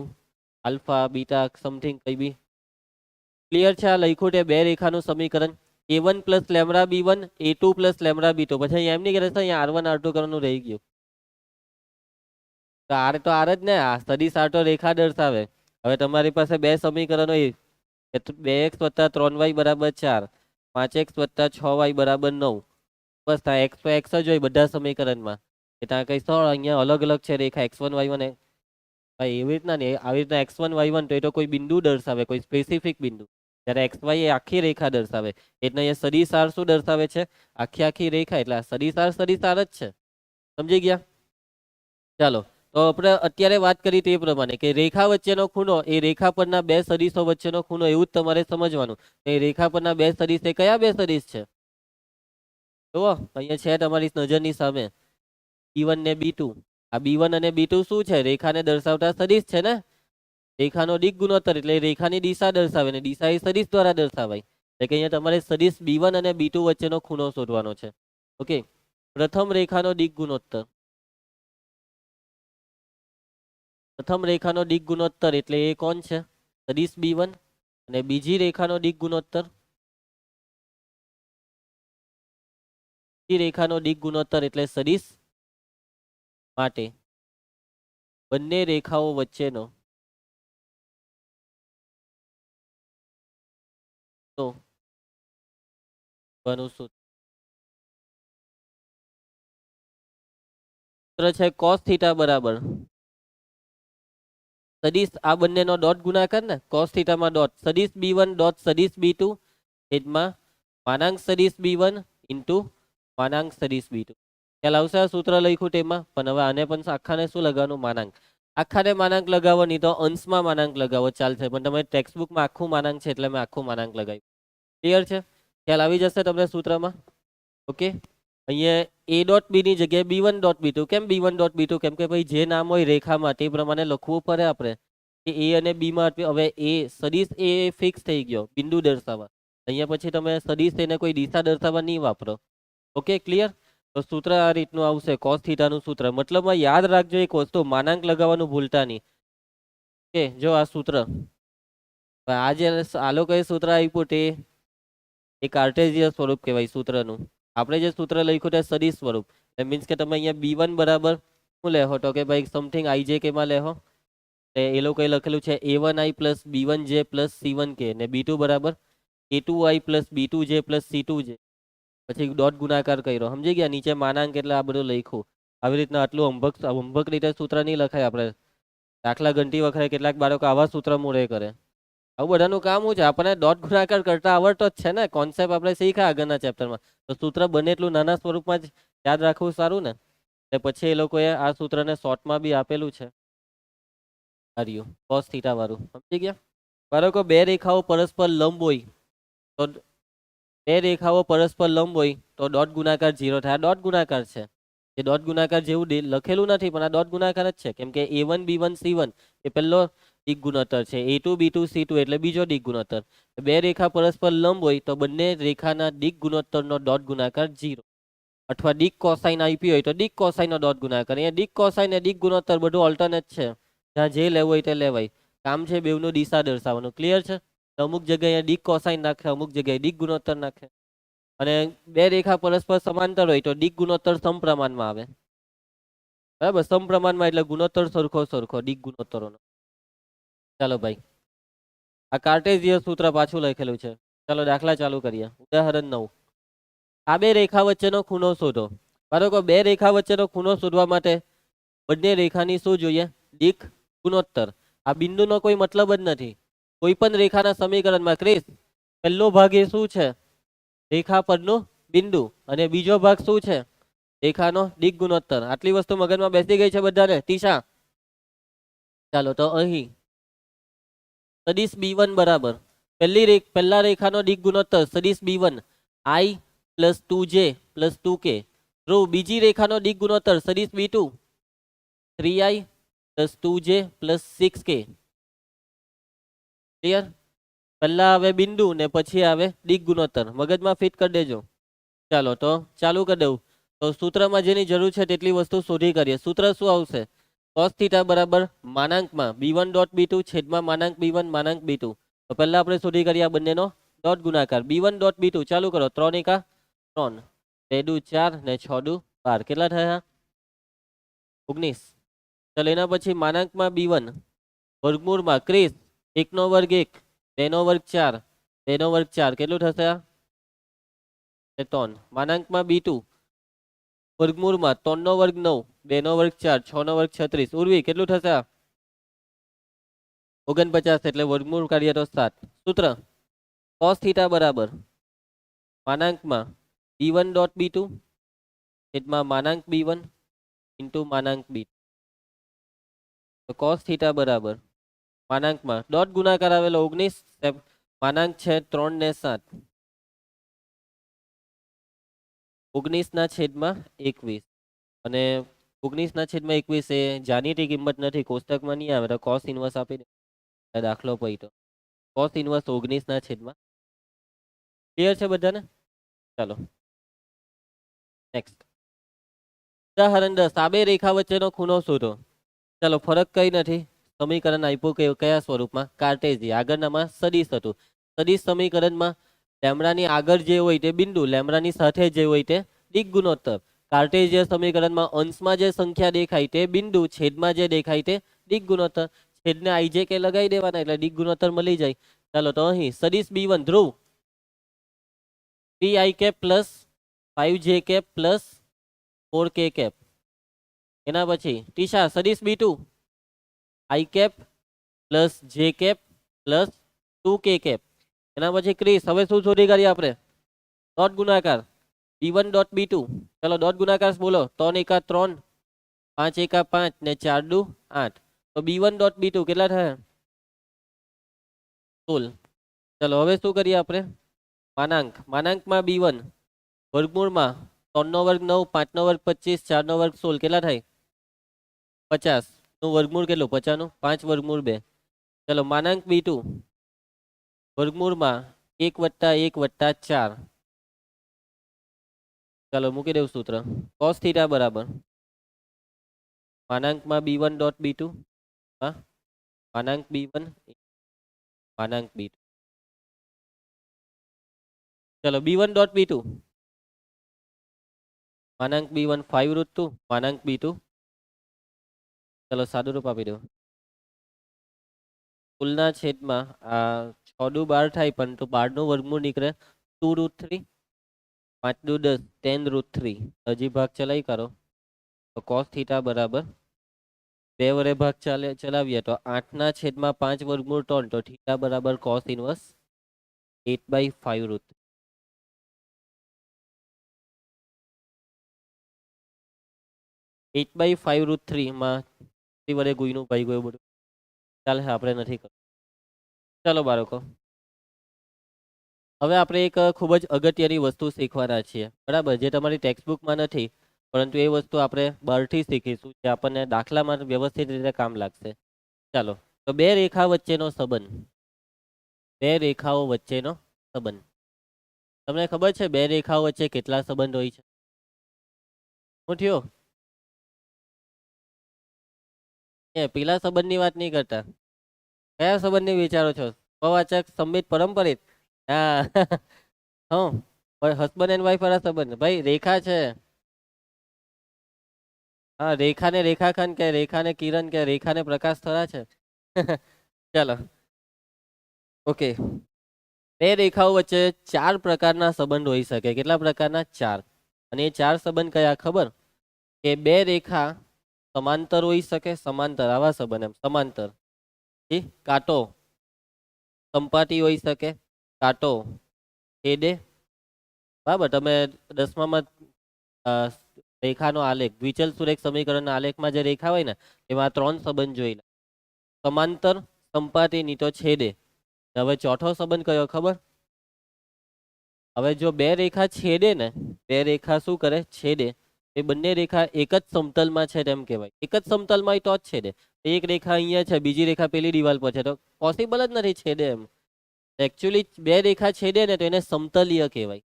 alpha, beta, something કઈ બી. ક્લિયર છે? આ લખ્યું છે બે રેખાનું સમીકરણ A1 plus lambda B1, A2 plus lambda B2. પછી અહીંયા એમ નહીં કરે અહીંયા R1 R2 કરવાનું રહી ગયું. તો આર તો આર જ ને, આ સદિશ આર તો રેખા દર્શાવે. હવે તમારી પાસે બે સમીકરણો હોય, 2x + 3y = 4, 5x + 6y = 9. બસ ત્યાં x તો x જ હોય બધા સમીકરણમાં. એ ત્યાં કઈ સ્થળ અહીંયા અલગ અલગ છે રેખા x1 y1. ભાઈ એવી રીતના નહીં, આવી રીતના x1 y1 તો એ તો કોઈ બિંદુ દર્શાવે, કોઈ સ્પેસિફિક બિંદુ. જ્યારે xy એ આખી રેખા દર્શાવે. એટલે અહીંયા સદિશ આર શું દર્શાવે છે? આખી આખી રેખા. એટલે સદિશ આર જ છે. સમજી ગયા? ચાલો, તો આપણે અત્યારે વાત કરી તે પ્રમાણે કે રેખા વચ્ચેનો ખૂણો એ રેખા પરના બે સદિશો વચ્ચેનો ખૂણો, એવું જ તમારે સમજવાનું. એ રેખા પરના બે સદિશ એ કયા બે સદિશ છે? જુઓ અહીંયા છે તમારી નજરની સામે B1 ને B2. આ B1 અને B2 શું છે? રેખાને દર્શાવતા સદિશ છે ને. રેખાનો દિક ગુણોત્તર એટલે રેખાની દિશા દર્શાવે ને દિશા એ સદિશ દ્વારા દર્શાવાય. એટલે કે અહીંયા તમારે સદિશ B1 અને B2 વચ્ચેનો ખૂણો શોધવાનો છે. ઓકે. પ્રથમ રેખાનો દિક ગુણોત્તર, પ્રથમ રેખાનો દિક ગુણોત્તર એટલે એ કોણ છે? સદિશ B1. અને બીજી રેખાનો દિક ગુણોત્તર, બીજી રેખાનો દિક ગુણોત્તર એટલે સદિશ માટે બંને રેખાઓ વચ્ચેનો તો સૂત્ર છે cos થીટા બરાબર સદિશ આ બંનેનો ડોટ ગુણાકાર ને, cos થીટામાં ડોટ, સદિશ B1 ડોટ સદિશ B2 છેદમાં માનાંક સદિશ B1 ઇન્ટુ માનાંક સદિશ B2. ખ્યાલ આવશે આ સૂત્ર લખ્યું તેમાં? પણ હવે આને પણ આખાને શું લગાવવાનું? માનાંક. આખાને માનાંક લગાવો, નહીં તો અંશમાં માનાંક લગાવો ચાલશે, પણ તમે ટેક્સ્ટબુકમાં આખું માનાંક છે એટલે મેં આખું માનાંક લગાવ્યું. ક્લિયર છે? ખ્યાલ આવી જશે તમને સૂત્રમાં. ઓકે. અહીંયા A ડોટ બી ની જગ્યાએ B1 ડોટ B2. કેમ B1 ડોટ B2? કેમ કે ભાઈ જે નામ હોય રેખામાં તે પ્રમાણે લખવું પડે આપણે. કે A અને B માં હવે A સદિશ A ફિક્સ થઈ ગયો બિંદુ દર્શાવવા. અહીંયા પછી તમે સદિશ એને કોઈ દિશા દર્શાવવા નહીં વાપરો. Okay, clear? તો સૂત્ર આ રીતનું આવશે cos થીટાનું સૂત્ર. મતલબમાં યાદ રાખજો એક વસ્તુ, માનાંક લગાવવાનું ભૂલતા નહીં. કે જો આ સૂત્ર, આ જે આ લોકોએ સૂત્ર આપ્યું તે એ કાર્ટેશિયન સ્વરૂપ કહેવાય સૂત્રનું. આપણે જે સૂત્ર લખ્યું તે સદિશ સ્વરૂપ. મીન્સ કે તમે અહીંયા B1 બરાબર શું લેહો? તો કે ભાઈ સમથિંગ IJ કેમાં લેહો? એ લોકોએ લખેલું છે A1I plus B1J plus C1K ને B2 બરાબર A2I plus B2J plus C2J. પછી ડોટ ગુણાકાર કર્યો. સમજી ગયા? નીચે માનાંક એટલે આ બધું લખ્યું. આવી રીતના આટલું અંભક રીતે સૂત્ર નહીં લખાય. આપણે દાખલા ગણતી વખતે કેટલાક બાળકો આવા સૂત્ર મૂળે કરે. આવું બધાનું કામ શું છે? આપણને ડોટ ગુણાકાર કરતા આવડતો જ છે ને. કોન્સેપ્ટ આપણે શીખ્યા આગળના ચેપ્ટરમાં. તો સૂત્ર બને એટલું નાના સ્વરૂપમાં જ યાદ રાખવું સારું ને. એટલે પછી એ લોકોએ આ સૂત્રને શોર્ટમાં બી આપેલું છે. cos થીટા વાળું. સમજી ગયા? બાળકો બે રેખાઓ પરસ્પર લંબ હોય તો બે રેખાઓ પરસ્પર લંબ હોય તો ડોટ ગુણાકાર 0 થાય. આ ડોટ ગુણાકાર છે. એ ડોટ ગુણાકાર જેવું લખેલું નથી પણ આ ડોટ ગુણાકાર જ છે, કેમ કે A1 B1 C1 એ પહેલો દિક ગુણોત્તર છે, A2 B2 C2 એટલે બીજો દિક ગુણોત્તર. બે રેખા પરસ્પર લંબ હોય તો બંને રેખાના દિક ગુણોત્તરનો ડોટ ગુણાકાર 0, અથવા દિક કોસાઇન આપી હોય તો દિક કોસાઇનનો ડોટ ગુણાકાર. અહીંયા દિક કોસાઇન ને દિક ગુણોત્તર બધું ઓલ્ટરનેટ છે, જ્યાં જે લેવું હોય તે લેવાય. કામ છે બેવનું દિશા દર્શાવવાનું. ક્લિયર છે? અમુક જગ્યાએ અહીંયા દિક કોસાઇન નાખે, અમુક જગ્યાએ દિક ગુણોત્તર નાખે. અને બે રેખા પરસ્પર સમાંતર હોય તો દિક ગુણોત્તર સમપ્રમાણમાં આવે. બરાબર, સમપ્રમાણમાં એટલે ગુણોત્તર સરખો સરખો દિક ગુણોત્તરોનો. ચાલો ભાઈ, આ કાર્ટેશિયન સૂત્ર પાછું લખેલું છે. ચાલો દાખલા ચાલુ કરીએ. ઉદાહરણ 9. આ બે રેખા વચ્ચેનો ખૂણો શોધો. બાળકો, બે રેખા વચ્ચેનો ખૂણો શોધવા માટે બંને રેખાની શું જોઈએ? દિક ગુણોત્તર. આ બિંદુનો કોઈ મતલબ જ નથી. કોઈ પણ રેખાના સમીકરણમાં ક્રિસ પહેલો ભાગ એ શું છે? રેખા પરનું બિંદુ. અને બીજો ભાગ શું છે? રેખાનો દિક ગુણોત્તર. આટલી વસ્તુ મગજમાં બેસી ગઈ છે બધાને? તીશા, ચાલો તો અહીં સદિશ B1 બરાબર પહેલા રેખાનો દિક ગુણોત્તર સદિશ B1 I plus 2J plus 2K. ધ્રુવ, બીજી રેખાનો દિક ગુણોત્તર સદિશ B2 3I plus 2J plus 6K. Clear? પહેલા આવે બિંદુ ને પછી આવે દિક ગુણોત્તર. મગજમાં ફિટ કરી દેજો. ચાલો તો ચાલુ કરી દઉં. તો સૂત્રમાં જેની જરૂર છે તેટલી વસ્તુ શોધી કરીએ. સૂત્ર શું આવશે? cos θ બરાબર માનાંકમાં B1 ડોટ B2 છેદમાં માનાંક B1 માનાંક B2. તો પહેલા આપણે શોધી કરીએ આ બંનેનો ડોટ ગુણાકાર. B1 ડોટ B2 ચાલુ કરો. 3 એકા 3, 2 દુ 4 ને 6 દુ 12. કેટલા થયા? 19. ચાલો એના પછી માનાંકમાં B1 વર્ગમૂળમાં ક્રિસ 1 નો વર્ગ 1, 2 નો વર્ગ 4, 2 નો વર્ગ 4. કેટલું થશે? 3. માનાંકમાં B2 વર્ગમૂળમાં 3 નો વર્ગ 9, 2 નો વર્ગ 4, 6 નો વર્ગ 36. ઉર્વી, કેટલું થશે? 49. એટલે વર્ગમૂળ કાઢીએ તો 7. સૂત્ર cos θ બરાબર માનાંકમાં B1 ડોટ B2 છેદમાં માનાંક B1 ઇન્ટુ માનાંક B2. તો cos θ બરાબર માનાંકમાં ડોટ ગુણાકાર આવેલો 19, માનાંક છે 3 ને 7, 19 ના છેદમાં 21. અને 19 ના છેદમાં 21 એ જાણીતી કિંમત નથી, કોષ્ટકમાં નહીં આવે તો cos ઇન્વર્સ આપી દે. દાખલો પડી તો cos ઇન્વર્સ 19 ના છેદમાં. ક્લિયર છે બધાને? ચાલો નેક્સ્ટ. ઉદાહરણ 10. આ બે રેખા વચ્ચેનો ખૂણો શોધો. ચાલો, ફરક કઈ નથી. સમીકરણ આપ્યું કે કયા સ્વરૂપમાં? કાર્ટેશિયન. આગળનામાં સદિશ હતું. સદિશ સમીકરણમાં લેમડાની આગળ જે હોય તે બિંદુ, લેમડાની સાથે જે હોય તે દિક ગુણોત્તર. કાર્ટેશિયન સમીકરણમાં અંશમાં જે સંખ્યા દેખાય તે બિંદુ, છેદમાં જે દેખાય તે દિક ગુણોત્તર. છેદને IJK લગાવી દેવાના એટલે દિક ગુણોત્તર મળી જાય. ચાલો તો અહીં સદિશ B1 ધ્રુવ 3I cap plus 5J cap plus 4K cap. એના પછી ટીશા સદિશ B2 I cap plus J cap plus 2K cap. એના પછી ક્રિસ, હવે શું શોધી કાઢીએ આપણે? ડોટ ગુણાકાર B1 ડોટ B2. ચલો ડોટ ગુણાકાર બોલો. 3 એકા 3, 5 એકા 5 ને 4 દુ 8. તો B1 ડોટ B2 કેટલા થયા? 16. ચલો હવે શું કરીએ આપણે? માનાંકમાં B1 વર્ગમૂળમાં 3 નો વર્ગ 9, 5 નો વર્ગ 25, 4 નો વર્ગ 16. કેટલા થાય? 50 નું વર્ગમૂળ કેટલું? 50 નું 5 વર્ગમૂળ 2. ચલો માનાંક B2 વર્ગમૂળમાં 1 વત્તા 1 વત્તા 4. ચાલો મૂકી દેવું સૂત્ર. cos θ બરાબર માનાંકમાં B1 dot B2 માનાંક B1 માનાંક B2. ચલો B1 dot B2 માનાંક B1 5√2 માનાંક B2. ચલો સાદું રૂપ આપી દો. કુલના છેદમાં આ 6 દુ 12 થાય, પરંતુ 12 નું વર્ગમૂળ નીકળે 2√3, 5 દુ 10, 10√3. હજી ભાગ ચલાવી કરો તો cos θ બરાબર 2 વડે ભાગ ચલાવીએ તો 8 ના છેદમાં 5 વર્ગમૂળ 3. તો θ બરાબર cos ઇન્વર્સ 8/5√3. 8/5√3 માં વડે ગુઈનું ભાઈ ગયું બધું ચાલે, આપણે નથી કરવું. ચાલો બાળકો, હવે આપણે એક ખૂબ જ અગત્યની વસ્તુ શીખવાના છીએ, બરાબર, જે તમારી ટેક્સ્ટબુકમાં નથી, પરંતુ એ વસ્તુ આપણે બહારથી શીખીશું, જે આપણને દાખલામાં વ્યવસ્થિત રીતે કામ લાગશે. ચાલો, તો બે રેખા વચ્ચેનો સંબંધ. બે રેખાઓ વચ્ચેનો સંબંધ. તમને ખબર છે બે રેખાઓ વચ્ચે કેટલા સંબંધ હોય છે? શું થયો? પેલા સંબંધની વાત નહીં કરતા. કયા સંબંધની વિચારો છો? સ્વવાચક સંબંધ પરંપરિત. હા. હા, હસબન્ડ એન્ડ વાઈફ વાળા સંબંધ. ભાઈ રેખા છે. હા, રેખાને રેખાખંડ કે, રેખાને કિરણ કે, રેખાને પ્રકાશ થોડા છે. ચાલો, ઓકે. બે રેખાઓ વચ્ચે 4 પ્રકારના સંબંધ હોઈ શકે. કેટલા પ્રકારના? 4. અને એ 4 સંબંધ કયા ખબર? કે બે રેખા સમાંતર હોઈ શકે, સમાંતર આવા સંબંધ, એમ સમાંતર. કાંટો સંપાતી હોઈ શકે, કાંટો છેદે. બરાબર, તમે 10મામાં રેખાનો આલેખ, દ્વિચલ સુરેખ સમીકરણના આલેખમાં જે રેખા હોય ને, એમાં 3 સંબંધ જોઈ. સમાંતર, સંપાતી, ની તો છેદે. હવે ચોથો સંબંધ કયો ખબર? હવે જો બે રેખા છેદે ને, બે રેખા શું કરે? છેદે. એ બંને રેખા એક જ સમતલમાં છે તેમ કહેવાય. એક જ સમતલમાં હોય તો જ છેદે. એક રેખા અહીંયા છે, બીજી રેખા પેલી દિવાલ પર છે, તો પોસિબલ જ નથી છેદે એમ. એકચ્યુઅલી બે રેખા છેદે ને તો એને સમતલીય કહેવાય.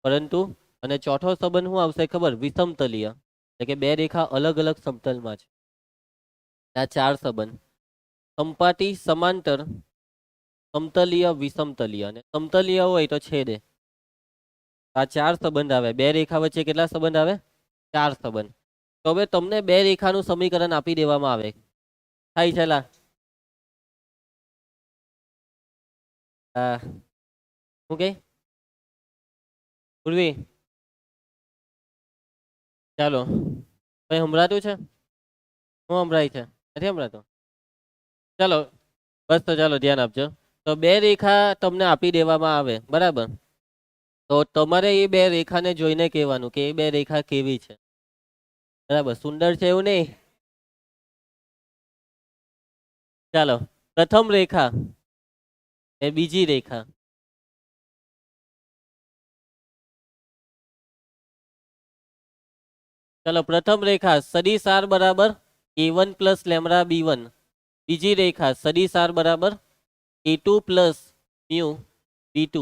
પરંતુ અને ચોથો સંબંધ શું આવશે ખબર? વિષમતલીય. એટલે કે બે રેખા અલગ અલગ સમતલમાં છે. આ 4 સંબંધ: સંપાતી, સમાંતર, સમતલીય, વિષમતલીય. અને સમતલીય હોય તો છેદે. આ 4 સંબંધ આવે. બે રેખા વચ્ચે કેટલા સંબંધ આવે? 4 સંબંધ. તો હવે તમને બે રેખાનું સમીકરણ આપી દેવામાં આવે. થાય છે લા? શું કે પૂર્વી? ચાલો, કઈ સંભળાતું છે? શું સંભળાય છે? નથી સંભળાતું? ચાલો, બસ, તો ચાલો ધ્યાન આપજો. તો બે રેખા તમને આપી દેવામાં આવે, બરાબર. તો તમારે એ બે રેખાને જોઈને કહેવાનું કે એ બે રેખા કેવી છે. બરાબર, સુંદર છે એવું નહીં. ચાલો, પ્રથમ રેખા એ બીજી રેખા. ચાલો, પ્રથમ રેખા સદિશ આર બરાબર a1 પ્લસ લેમડા b1. બીજી રેખા સદિશ આર બરાબર a2 પ્લસ મ્યુ b2.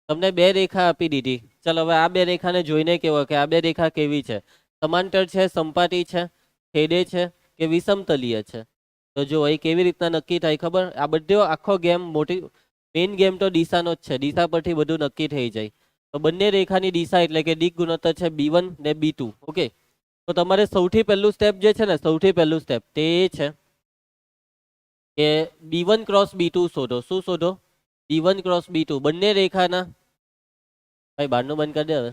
તમને બે રેખા આપી દીધી. ચાલો, હવે આ બે રેખાને જોઈને કેવો કે આ બે રેખા કેવી છે. સમાંતર છે, સંપાતી છે, છેદે છે કે વિષમતલીય છે. તો જો એ કેવી રીતના નક્કી થાય ખબર? આ બધો આખો ગેમ, મોટી મેઇન ગેમ તો દિશાનો જ છે. દિશા પરથી બધું નક્કી થઈ જાય. તો બંને રેખાની દિશા એટલે કે દિક ગુણોત્તર છે b1 ને b2. ઓકે, તો તમારે સૌથી પહેલું સ્ટેપ જે છે ને, સૌથી પહેલું સ્ટેપ તે એ છે કે b1 ક્રોસ b2 શોધો. શું શોધો? b1 cross b2. બંને રેખાના, ભાઈ બહારનું બંધ કરી દે હવે.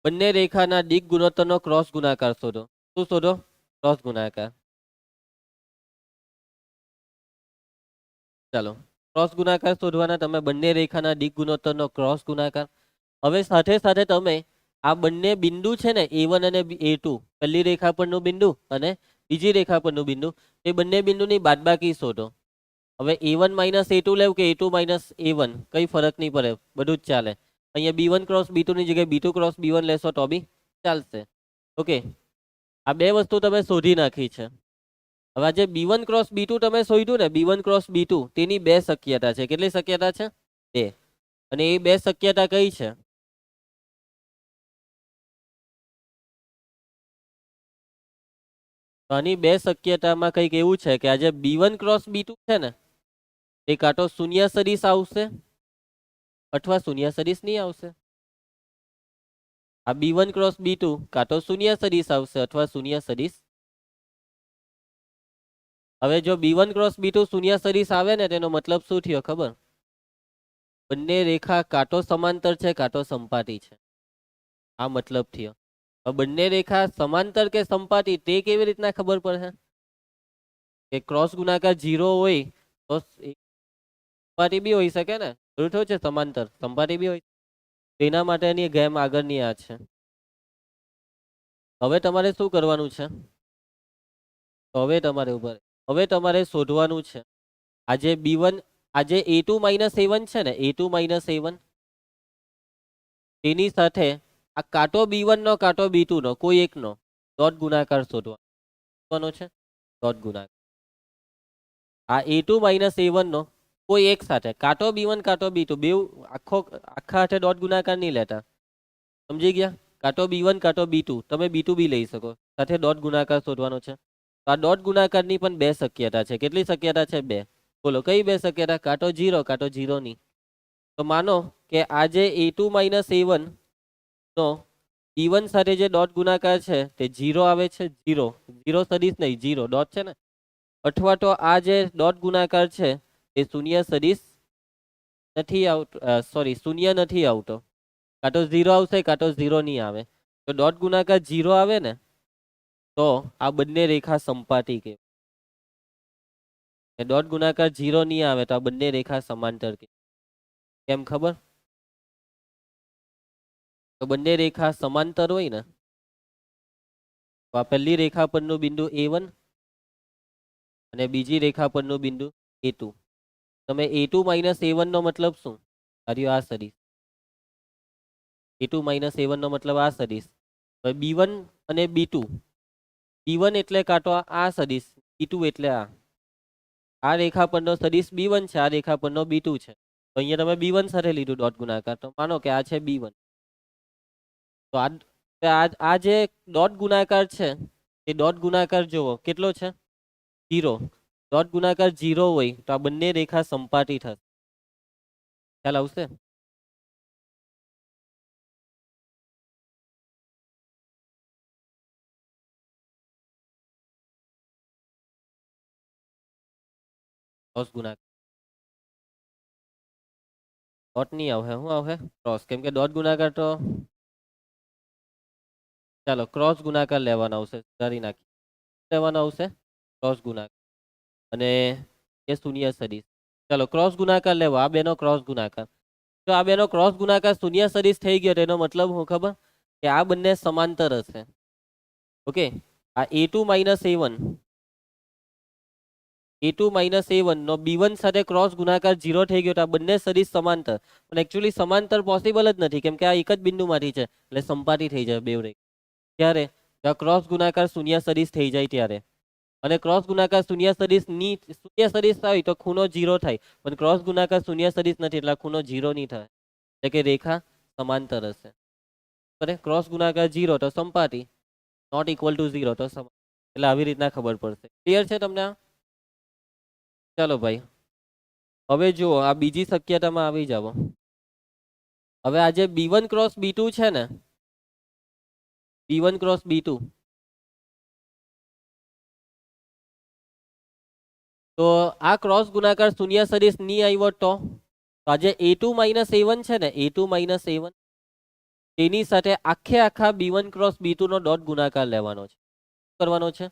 બંને રેખાના દિક ગુણોત્તરનો ક્રોસ ગુણાકાર શોધો. શું શોધો? ક્રોસ ગુણાકાર. ચાલો, ક્રોસ ગુણાકાર શોધવાના તમે. બંને રેખાના દિક ગુણોત્તરનો ક્રોસ ગુણાકાર. હવે સાથે સાથે તમે આ બંને બિંદુ છે ને, a1 અને a2, પહેલી રેખા પરનું બિંદુ અને બીજી રેખા પરનું બિંદુ, એ બંને બિંદુની બાદબાકી શોધો. હવે a1 માઇનસ a2 લેવું કે a2 માઇનસ a1, કઈ ફરક નહીં પડે, બધું જ ચાલે. અહીંયા b1 ક્રોસ b2 ની જગ્યાએ b2 ક્રોસ b1 લેશો તો બી ચાલશે. ઓકે, આ બે વસ્તુ તમે શોધી નાખી છે. હવે આજે b1 ક્રોસ b2 તમે શોધ્યું ને, b1 ક્રોસ b2, તેની બે શક્યતા છે. કેટલી શક્યતા છે? બે. અને એ બે શક્યતા કઈ છે? આની બે શક્યતામાં કંઈક એવું છે કે આજે b1 ક્રોસ b2 છે ને, એ કાં તો શૂન્ય સદિશ આવશે અથવા શૂન્ય સદિશ નહીં આવશે. આ b1 ક્રોસ b2 કાં તો શૂન્ય સદિશ આવશે અથવા શૂન્ય સદિશ. હવે જો b1 ક્રોસ b2 શૂન્ય સદિશ આવે ને, તેનો મતલબ શું થયો ખબર? બંને રેખા કાં તો સમાંતર છે કાં તો સંપાતી છે. આ મતલબ થયો. બંને રેખા સમાંતર કે સંપાતી તે કેવી રીતના ખબર પડે? કે ક્રોસ ગુણાકાર 0 હોય તો સંપાતી બી હોઈ શકે ને. જરૂર થયું છે સમાંતર સંપાતી બી હોય. તેના માટેની ગેમ આગળની આ છે. હવે તમારે શું કરવાનું છે? હવે તમારે શોધવાનું છે આજે B1 આજે A2 માઇનસ A1 છે ને, A2 માઇનસ A1 તેની સાથે આ કાંટો B1 નો કાંટો B2 નો કોઈ એકનો ડોટ ગુણાકાર શોધવાનો છે. ડોટ ગુણાકાર આ A2 માઇનસ A1 નો કોઈ એક સાથે કાંટો B1 કાંટો B2 બે આખા હાથે ડોટ ગુણાકાર નહીં લેતા. સમજી ગયા? કાંટો B1 કાંટો B2 તમે B2 બી લઈ શકો, સાથે ડોટ ગુણાકાર શોધવાનો છે. તો આ ડોટ ગુણાકારની પણ બે શક્યતા છે. કેટલી શક્યતા છે? બે. બોલો કઈ બે શક્યતા? કાંટો 0 કાંટો 0 ની. તો માનો કે આ જે A2 માઇનસ A1 નો B1 સાથે જે ડોટ ગુણાકાર છે તે 0 આવે છે. 0 સદીશ નહીં, 0 ડોટ છે ને. અથવા તો આ જે ડોટ ગુણાકાર છે એ શૂન્ય સદીશ નથી આવતો, સોરી શૂન્ય નથી આવતો. કાંટો 0 આવશે, કાંટો 0 નહીં આવે. તો ડોટ ગુણાકાર 0 આવે ને તો આ બંને રેખા સંપાતી કે ડોટ ગુણાકાર 0 નહીં આવે તો આ બંને રેખા સમાંતર કે. કેમ ખબર? તો બંને રેખા સમાંતર હોય ને તો આ પહેલી રેખા પરનું બિંદુ A1 અને બીજી રેખા પરનું બિંદુ A2. તમે A2 માઇનસ A1 નો મતલબ શું? આ સદીશ A2 માઇનસ A1 નો મતલબ આ સદીશ. હવે B1 અને B2, B1 એટલે કાંટો આ સદીશ, B2 એટલે આ રેખા પરનો સદીશ B1 છે, આ રેખા પરનો B2 છે. તો અહીંયા તમે B1 સાથે લીધું ડોટ ગુણાકાર, તો માનો કે આ છે B1. તો આ જે ડોટ ગુણાકાર છે એ ડોટ ગુણાકાર જોવો કેટલો છે? 0. ડોટ ગુણાકાર 0 હોય તો આ બંને રેખા સંપાતી થશે. ખ્યાલ આવશે? ક્રોસ ગુણાકાર ડોટ નહીં આવે, શું આવે? ક્રોસ. કેમ કે ડોટ ગુણાકાર તો ચાલો ક્રોસ ગુણાકાર લેવાનો આવશે. સુધારી નાખી લેવાનો આવશે ક્રોસ ગુણાકાર અને એ શૂન્ય સદીશ. ચાલો ક્રોસ ગુણાકાર લેવો, આ બેનો ક્રોસ ગુણાકાર. તો આ બેનો ક્રોસ ગુણાકાર શૂન્ય સદીશ થઈ ગયો. એનો મતલબ શું ખબર? કે આ બંને સમાંતર હશે. ઓકે, આ A2 માઇનસ A1 નો B1 સાથે ક્રોસ ગુણાકાર 0 થઈ ગયો. તો આ બંને સદીશ સમાંતર, પણ એકચ્યુઅલી સમાંતર પોસિબલ જ નથી કેમ કે આ એક જ બિંદુમાંથી છે એટલે સંપાતી થઈ જાય બે રેખા. ત્યારે ક્રોસ ગુણાકાર શૂન્ય સદીશ થઈ જાય ત્યારે. અને ક્રોસ ગુણાકાર શૂન્ય સદીશ થાય તો ખૂણો 0 થાય, પણ ક્રોસ ગુણાકાર શૂન્ય સદીશ નથી એટલે ખૂણો 0 નહીં થાય. એટલે કે રેખા સમાંતર હશે. ક્રોસ ગુણાકાર 0 તો સંપાતી, નોટ ઇક્વલ ટુ 0 તો સમાંતર. એટલે આવી રીતના ખબર પડશે. ક્લિયર છે તમને? ચાલો ભાઈ, હવે જુઓ આ બીજી શક્યતામાં આવી જાવ. હવે આ જે B1 ક્રોસ B2 છે ને, B1 ક્રોસ B2, તો આ ક્રોસ ગુણાકાર શૂન્ય સદીશ નહીં આવ્યો તો આજે A2 માઇનસ A1 છે ને, A2 માઇનસ A1 તેની સાથે આખા B1 ક્રોસ B2 નો ડોટ ગુણાકાર લેવાનો છે. કરવાનો છે?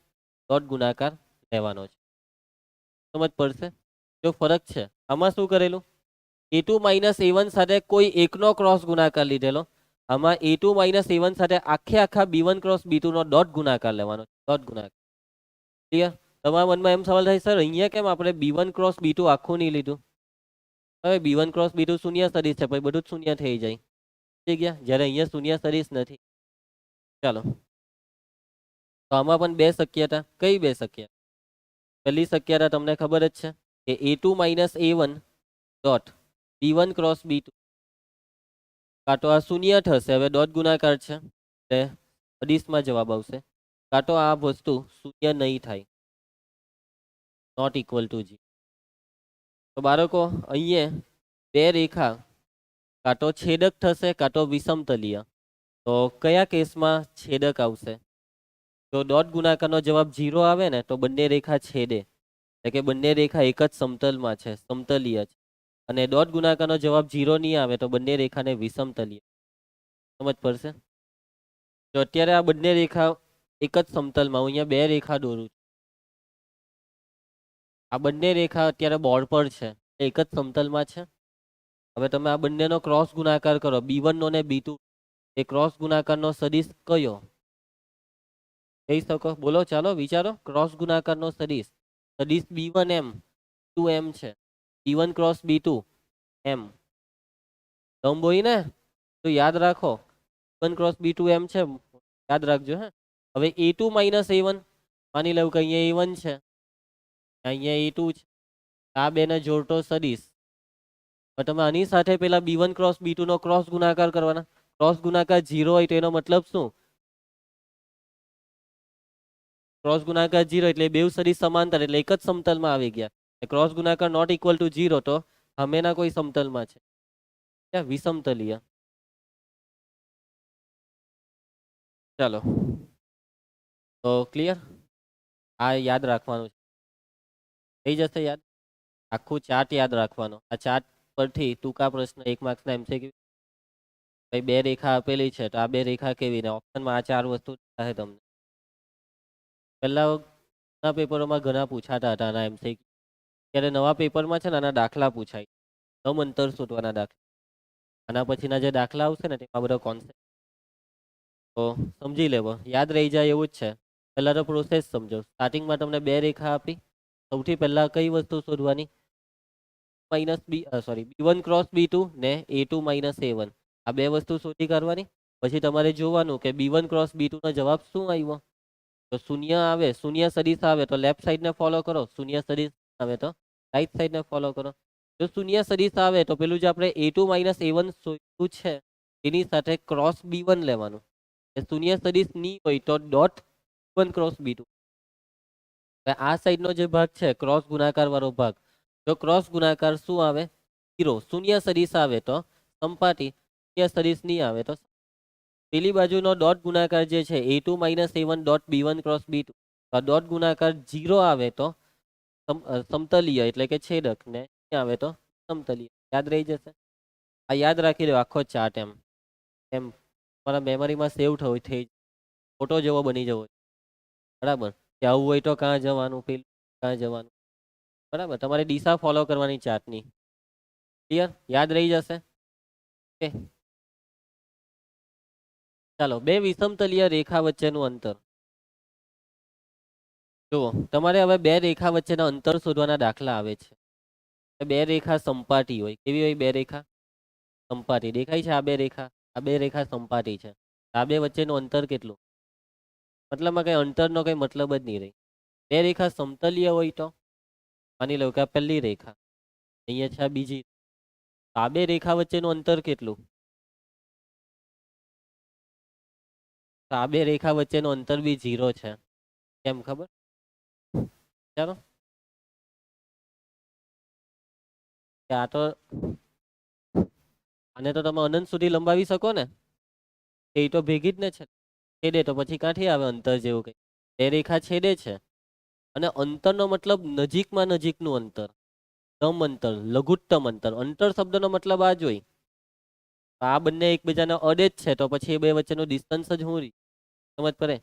ડોટ ગુણાકાર લેવાનો છે. સમજ પડશે? જો ફરક છે આમાં શું કરેલું? A2 માઇનસ A1 સાથે કોઈ એકનો ક્રોસ ગુણાકાર લીધેલો. આમાં A2 માઇનસ A1 સાથે આખા B1 ક્રોસ B2 નો ડોટ ગુણાકાર લેવાનો. ડોટ ગુણાકાર. ક્લિયર? તમારા મનમાં એમ સવાલ થાય, સર અહીંયા કેમ આપણે B1 ક્રોસ B2 આખું નહીં લીધું? હવે B1 ક્રોસ B2 શૂન્ય સદીશ છે, પછી બધું જ શૂન્ય થઈ જાય. થઈ ગયા? જ્યારે અહીંયા શૂન્ય સદીશ નથી. ચાલો, તો આમાં પણ બે શક્યતા. કઈ બે શક્યતા? પહેલી શક્યતા તમને ખબર જ છે કે A2 minus A1 dot B1 cross B2, કાં તો આ શૂન્ય થશે. હવે ડોટ ગુણાકાર છે એટલે સદીશમાં જવાબ આવશે. કાં તો આ વસ્તુ શૂન્ય નહીં થાય, નોટ ઇક્વલ ટુ 0. તો બાળકો અહીંયા બે રેખા કાં તો છેદક થશે કાં તો વિષમતલીય. તો કયા કેસમાં છેદક આવશે? જો ડોટ ગુણાકારનો જવાબ 0 આવે ને તો બંને રેખા છેદે, એટલે કે બંને રેખા એક જ સમતલમાં છે, સમતલીય છે. અને ડોટ ગુણાકારનો જવાબ 0 નહીં આવે તો બંને રેખાને વિષમતલીય. સમજ પડશે? તો અત્યારે આ બંને રેખા એક જ સમતલમાં, હું અહીંયા બે રેખા દોરું છું. આ બંને રેખા અત્યારે બોર્ડ પર છે, એક જ સમતલમાં છે. હવે તમે આ બંનેનો ક્રોસ ગુણાકાર કરો, B1 નો ને B2, એ ક્રોસ ગુણાકારનો સદીશ કયો કહી શકો? બોલો, ચાલો વિચારો. ક્રોસ ગુણાકારનો સદીશ B1 એમ ટુ એમ છે, B1 ક્રોસ B2 એમ લંબ હોય ને તો યાદ રાખો B1 ક્રોસ B2 એમ છે, યાદ રાખજો હે. હવે A2 માઇનસ A1 માની લઉં કે અહીંયા A1 છે, અહીંયા A2 છે, આ બેને જોડતો સદીશ. તમે આની સાથે પેલા B1 ક્રોસ B2 નો ક્રોસ ગુણાકાર કરવાના. ક્રોસ ગુણાકાર 0 હોય તો એનો મતલબ શું? ક્રોસ ગુણાકાર 0 એટલે બેવ સદીશ સમાંતર એટલે એક જ સમતલમાં આવી ગયા. ક્રોસ ગુણાકાર નોટ ઇક્વલ ટુ 0 તો સામેના કોઈ સમતલમાં છે, ત્યાં વિષમતલીય. ચાલો તો ક્લિયર, આ યાદ રાખવાનું છે, થઈ જશે યાદ. આખું ચાર્ટ યાદ રાખવાનો. આ ચાર્ટ પરથી ટૂંકા પ્રશ્ન 1 માર્ક્સના MCQ. ભાઈ બે રેખા આપેલી છે તો આ બે રેખા કેવી ને ઓપ્શનમાં આ 4 વસ્તુ દેખાશે તમને. પહેલા પેપરોમાં ઘણા પૂછાતા હતા આના MCQ, ત્યારે નવા પેપરમાં છે ને આના દાખલા પૂછાય, સમ અંતર શોધવાના દાખલા. આના પછીના જે દાખલા આવશે ને તેમાં બધો કોન્સેપ્ટ તો સમજી લેવો, યાદ રહી જાય એવું જ છે. પહેલા તો પ્રોસેસ સમજો. સ્ટાર્ટિંગમાં તમને બે રેખા આપી, સૌથી પહેલા કઈ વસ્તુ શોધવાની? B1 ક્રોસ B2 ને A2 માઇનસ A1, આ બે વસ્તુ શોધી કાઢવાની. પછી તમારે જોવાનું કે B1 ક્રોસ B2 નો જવાબ શું આવ્યો. તો શૂન્ય આવે, શૂન્ય સદિશ આવે તો લેફ્ટ સાઈડને ફોલો કરો, શૂન્ય સદિશ આવે તો રાઈટ સાઈડને ફોલો કરો. જો શૂન્ય સદિશ આવે તો પેલું જે આપણે A2 માઇનસ A1 શોધ્યું છે એની સાથે ક્રોસ B1 લેવાનું. શૂન્ય સદિશ નહીં હોય તો ડોટ B1 ક્રોસ B2. આ સાઈડનો જે ભાગ છે ક્રોસ ગુણાકાર વાળો ભાગ, જો ક્રોસ ગુણાકાર શું આવે? 0. શૂન્ય સદિશ આવે તો સંપાટી, શૂન્ય સદિશ નહીં આવે તો પેલી બાજુનો ડોટ ગુણાકાર જે છે A2 minus A1 dot B1 cross B2, dot ગુણાકાર 0 આવે તો સમતલીય એટલે કે છેદક, ને આવે તો સમતલીય. યાદ રહી જશે. આ યાદ રાખી લો આખો ચાર્ટ, એમ એમ તમારા મેમરીમાં સેવ થવું થઈ, ફોટો જેવો બની જવો, બરાબર. કે આવું હોય તો કાં જવાનું, પેલું કાં જવાનું, બરાબર. તમારે દિશા ફોલો કરવાની ચાર્ટની. ક્લિયર, યાદ રહી જશે. ઓકે ચાલો, બે વિષમતલીય રેખા વચ્ચેનું અંતર જુઓ. તમારે હવે બે રેખા વચ્ચેના અંતર શોધવાના દાખલા આવે છે. બે રેખા સંપાટી હોય, કેવી હોય બે રેખા? સંપાટી. દેખાય છે આ બે રેખા? આ બે રેખા સંપાટી છે. આ બે વચ્ચેનું અંતર કેટલું? મતલબમાં કઈ અંતરનો કઈ મતલબ જ નહીં રહી. બે રેખા સમતલીય હોય તો માની લો કે આ પહેલી રેખા, અહીંયા છે આ બીજી. આ બે રેખા વચ્ચેનું અંતર કેટલું? આ બે રેખા વચ્ચેનું અંતર બી 0 છે. કેમ ખબર? ચાલો, આ તો આને તો તમે અનંત સુધી લંબાવી શકો ને, એ તો ભેગી જ ને છે. છેદે તો પછી ક્યાંથી આવે અંતર જેવું કઈ? બે રેખા છેદે છે અને અંતરનો મતલબ નજીકમાં નજીકનું અંતર, સમ અંતર, લઘુત્તમ અંતર. અંતર શબ્દનો મતલબ આ જ હોય. આ બંને એકબીજાને અડે જ છે તો પછી એ બે વચ્ચેનું ડિસ્ટન્સ જ હું રહી, સમજ પડે?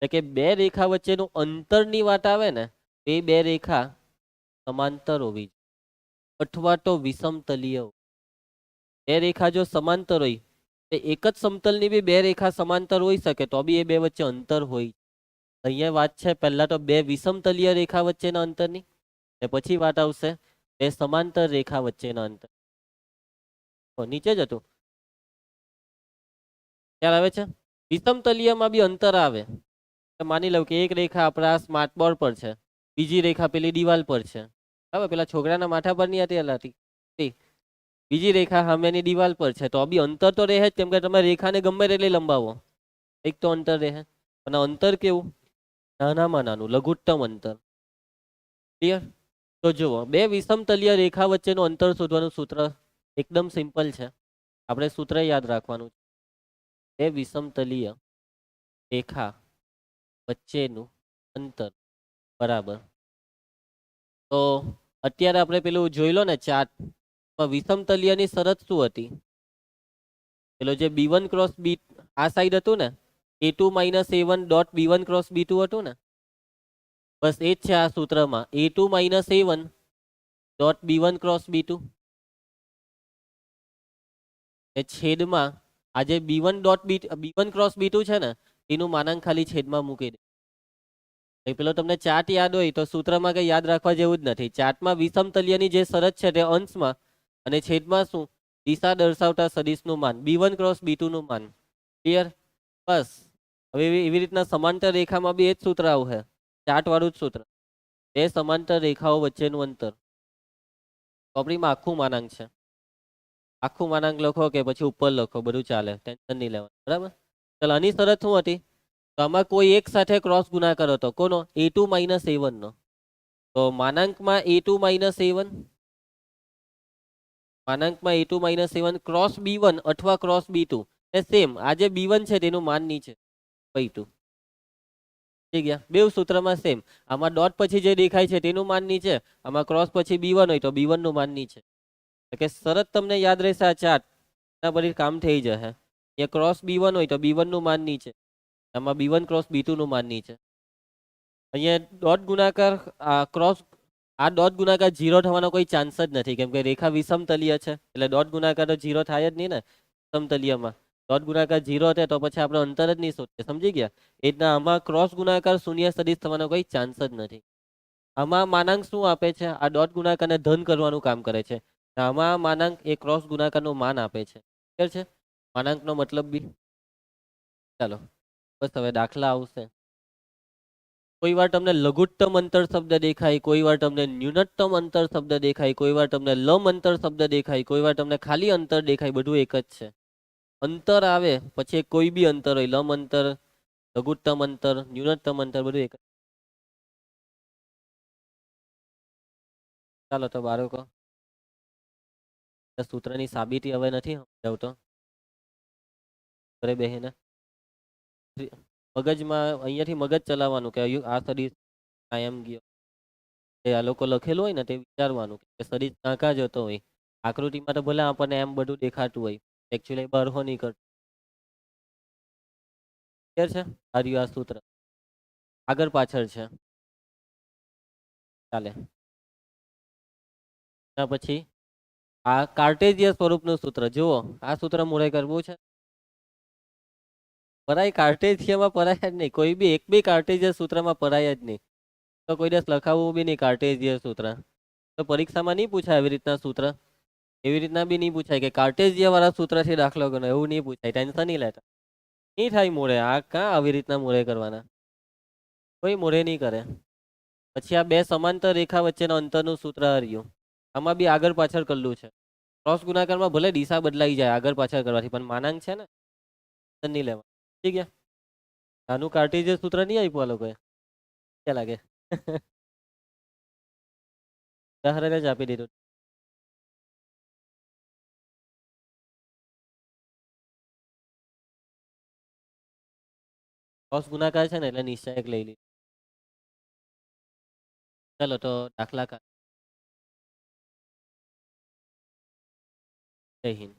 એટલે કે બે રેખા વચ્ચેનું અંતરની વાત આવે ને, એ બે રેખા સમાંતર હોવી અથવા તો વિષમતલીય. બે રેખા જો સમાંતર હોય તો એક જ સમતલની બી બે રેખા સમાંતર હોઈ શકે તો બી એ બે વચ્ચે અંતર હોય. અહીંયા વાત છે પહેલા તો બે વિષમતલીય રેખા વચ્ચેના અંતરની, ને પછી વાત આવશે બે સમાંતર રેખા વચ્ચેના અંતર. નીચે જ હતું, ખ્યાલ આવે છે? વિષમતલીયમાં બી અંતર આવે. માની લઉં કે એક રેખા આપણા સ્માર્ટ બોર્ડ પર છે, બીજી રેખા પેલી દિવાલ પર છે, બરાબર. પેલા છોકરાના માથા પર નહીં હતી, બીજી રેખા સામેની દિવાલ પર છે, તો બી અંતર તો રહે જ, કેમ કે તમે રેખાને ગમે તેટલી લંબાવો એક તો અંતર રહે. અને અંતર કેવું? નાનામાં નાનું, લઘુત્તમ અંતર. ક્લિયર? તો જુઓ, બે વિષમતલીય રેખા વચ્ચેનું અંતર શોધવાનું સૂત્ર એકદમ સિમ્પલ છે. આપણે સૂત્ર યાદ રાખવાનું છે. બે વિષમતલીય રેખા વચ્ચેનું અંતર બરાબર. તો અત્યારે આપણે પેલું જોઈ લો ને ચાર્ટ, વિષમતલીયની શરત શું હતી? પેલો જે B1 ક્રોસ B આ સાઈડ હતું ને, A2 minus A1 dot B1 cross B2 હતું ને, બસ એ જ છે આ સૂત્રમાં. A2 minus A1 dot B1 cross B2 એ છેદમાં આ જે B1 ક્રોસ B2 છે ને એનું માનાંક ખાલી છેદમાં મૂકી દે. એ પેલો તમને ચાર્ટ યાદ હોય તો સૂત્રમાં કંઈ યાદ રાખવા જેવું જ નથી. ચાર્ટમાં વિષમતલ્યની જે શરત છે તે અંશમાં અને છેદમાં શું દિશા દર્શાવતા સદિશનું માન B1 ક્રોસ B2 નું માન. ક્લિયર? બસ. હવે એવી રીતના સમાંતર રેખામાં બી એ જ સૂત્ર આવશે, ચાર્ટ વાળું જ સૂત્ર. બે સમાંતર રેખાઓ વચ્ચેનું અંતર. ચોપડીમાં આખું માનાંક છે. આખું માનાંક લખો કે પછી ઉપર લખો, બધું ચાલે, ટેન્શન નહીં લેવાનું. બરાબર? ચાલો, આની શરત શું હતી? તો આમાં કોઈ એક સાથે ક્રોસ ગુણાકાર હતો. કોનો? A2 માઇનસ A1 નો. તો માનાંકમાં A2 minus A1, માનાંકમાં A2 minus A1 cross B1 અથવા ક્રોસ B2 એ સેમ. આ જે B1 છે તેનું માન નીચે B2. થઈ ગયા? બે સૂત્રમાં સેમ. આમાં ડોટ પછી જે દેખાય છે તેનું માન નીચે, આમાં ક્રોસ પછી B1 હોય તો B1 નું માન નીચે. કે શરત તમને યાદ રહેશે આ ચાર્ટ, એના પરથી કામ થઈ જશે. એ ક્રોસ B1 હોય તો B1 નું માન નીચે, આમાં B1 ક્રોસ B2 નું માન નીચે. અહીંયા ડોટ ગુણાકાર આ ડોટ ગુણાકાર 0 થવાનો કોઈ ચાન્સ જ નથી, કેમ કે રેખા વિષમતલીય છે એટલે ડોટ ગુણાકાર તો 0 થાય જ નહીં ને. સમતલીયમાં ડોટ ગુણાકાર 0 થાય તો પછી આપણે અંતર જ નહીં શોધીએ. સમજી ગયા? એ રીતના આમાં ક્રોસ ગુણાકાર શૂન્ય સદિશ થવાનો કોઈ ચાન્સ જ નથી. આમાં માનાંક શું આપે છે? આ ડોટ ગુણાકારને ધન કરવાનું કામ કરે છે. આમાં માનાંક એ ક્રોસ ગુણાકારનું માન આપે છે. ક્લિયર છે? માનાંકનો મતલબ બી. ચાલો બસ હવે દાખલા આવશે. કોઈ વાર તમને લઘુત્તમ અંતર શબ્દ દેખાય, કોઈ વાર તમને ન્યૂનતમ અંતર શબ્દ દેખાય, કોઈ વાર તમને લમ અંતર શબ્દ દેખાય, કોઈ વાર તમને ખાલી અંતર દેખાય. બધું એક જ છે. અંતર આવે પછી કોઈ બી અંતર હોય, લમ અંતર, લઘુત્તમ અંતર, ન્યૂનતમ અંતર, બધું એક જ. ચાલો તો બાળકો, સૂત્રની સાબિતી હવે નથી સમજાવતો. ઘરે બેહીને મગજમાં અહીંયાથી મગજ ચલાવવાનું કે આ સદિશ કાયમ ગયો. આ લોકો લખેલું હોય ને તે વિચારવાનું કે સદિશ ક્યાં ક્યાં જતો હોય. આકૃતિમાં તો ભલે આપણને એમ બધું દેખાતું હોય, એકચ્યુઅલી બરહો નહીં કરતો. ક્લિયર છે? આ રહ્યું આ સૂત્ર, આગળ પાછળ છે. ચાલે. પછી આ કાર્ટેઝિયન સ્વરૂપનું સૂત્ર જુઓ. આ સૂત્ર મોડે કરવું છે. પરાય કાર્ટેઝિયનમાં પરાય જ નહીં. કોઈ બી એક બી કાર્ટેઝિયન સૂત્રમાં પરાય જ નહીં. તો કોઈ દિવસ લખાવવું બી નહીં કાર્ટેઝિયન સૂત્ર. તો પરીક્ષામાં નહીં પૂછાય એવી રીતના સૂત્ર. એવી રીતના બી નહીં પૂછાય કે કાર્ટેઝિયન વાળા સૂત્રથી દાખલો ગણો, એવું નહીં પૂછાય. ટેન્શન નહીં લેતા. નહીં થાય મોડે. આ કાં આવી રીતના મોડે કરવાના? કોઈ મોડે નહીં કરે. પછી આ બે સમાંતર રેખા વચ્ચેના અંતરનું સૂત્ર રહ્યું. આમાં બી આગળ પાછળ કરેલું છે. ક્રોસ ગુણાકારમાં ભલે દિશા બદલાઈ જાય આગળ પાછળ કરવાથી, પણ માનાંક છે ને, નહીં લેવા. ઠીક છે? આનું કાર્ટેઝિયન સૂત્ર નહીં આપ્યું આ લોકોએ. ક્યાં લાગે? ઉદાહરણ જ આપી દીધું. ક્રોસ ગુણાકાર છે ને એટલે નિશ્ચયક લઈ લીધું. ચલો તો દાખલા જય હિન્દ.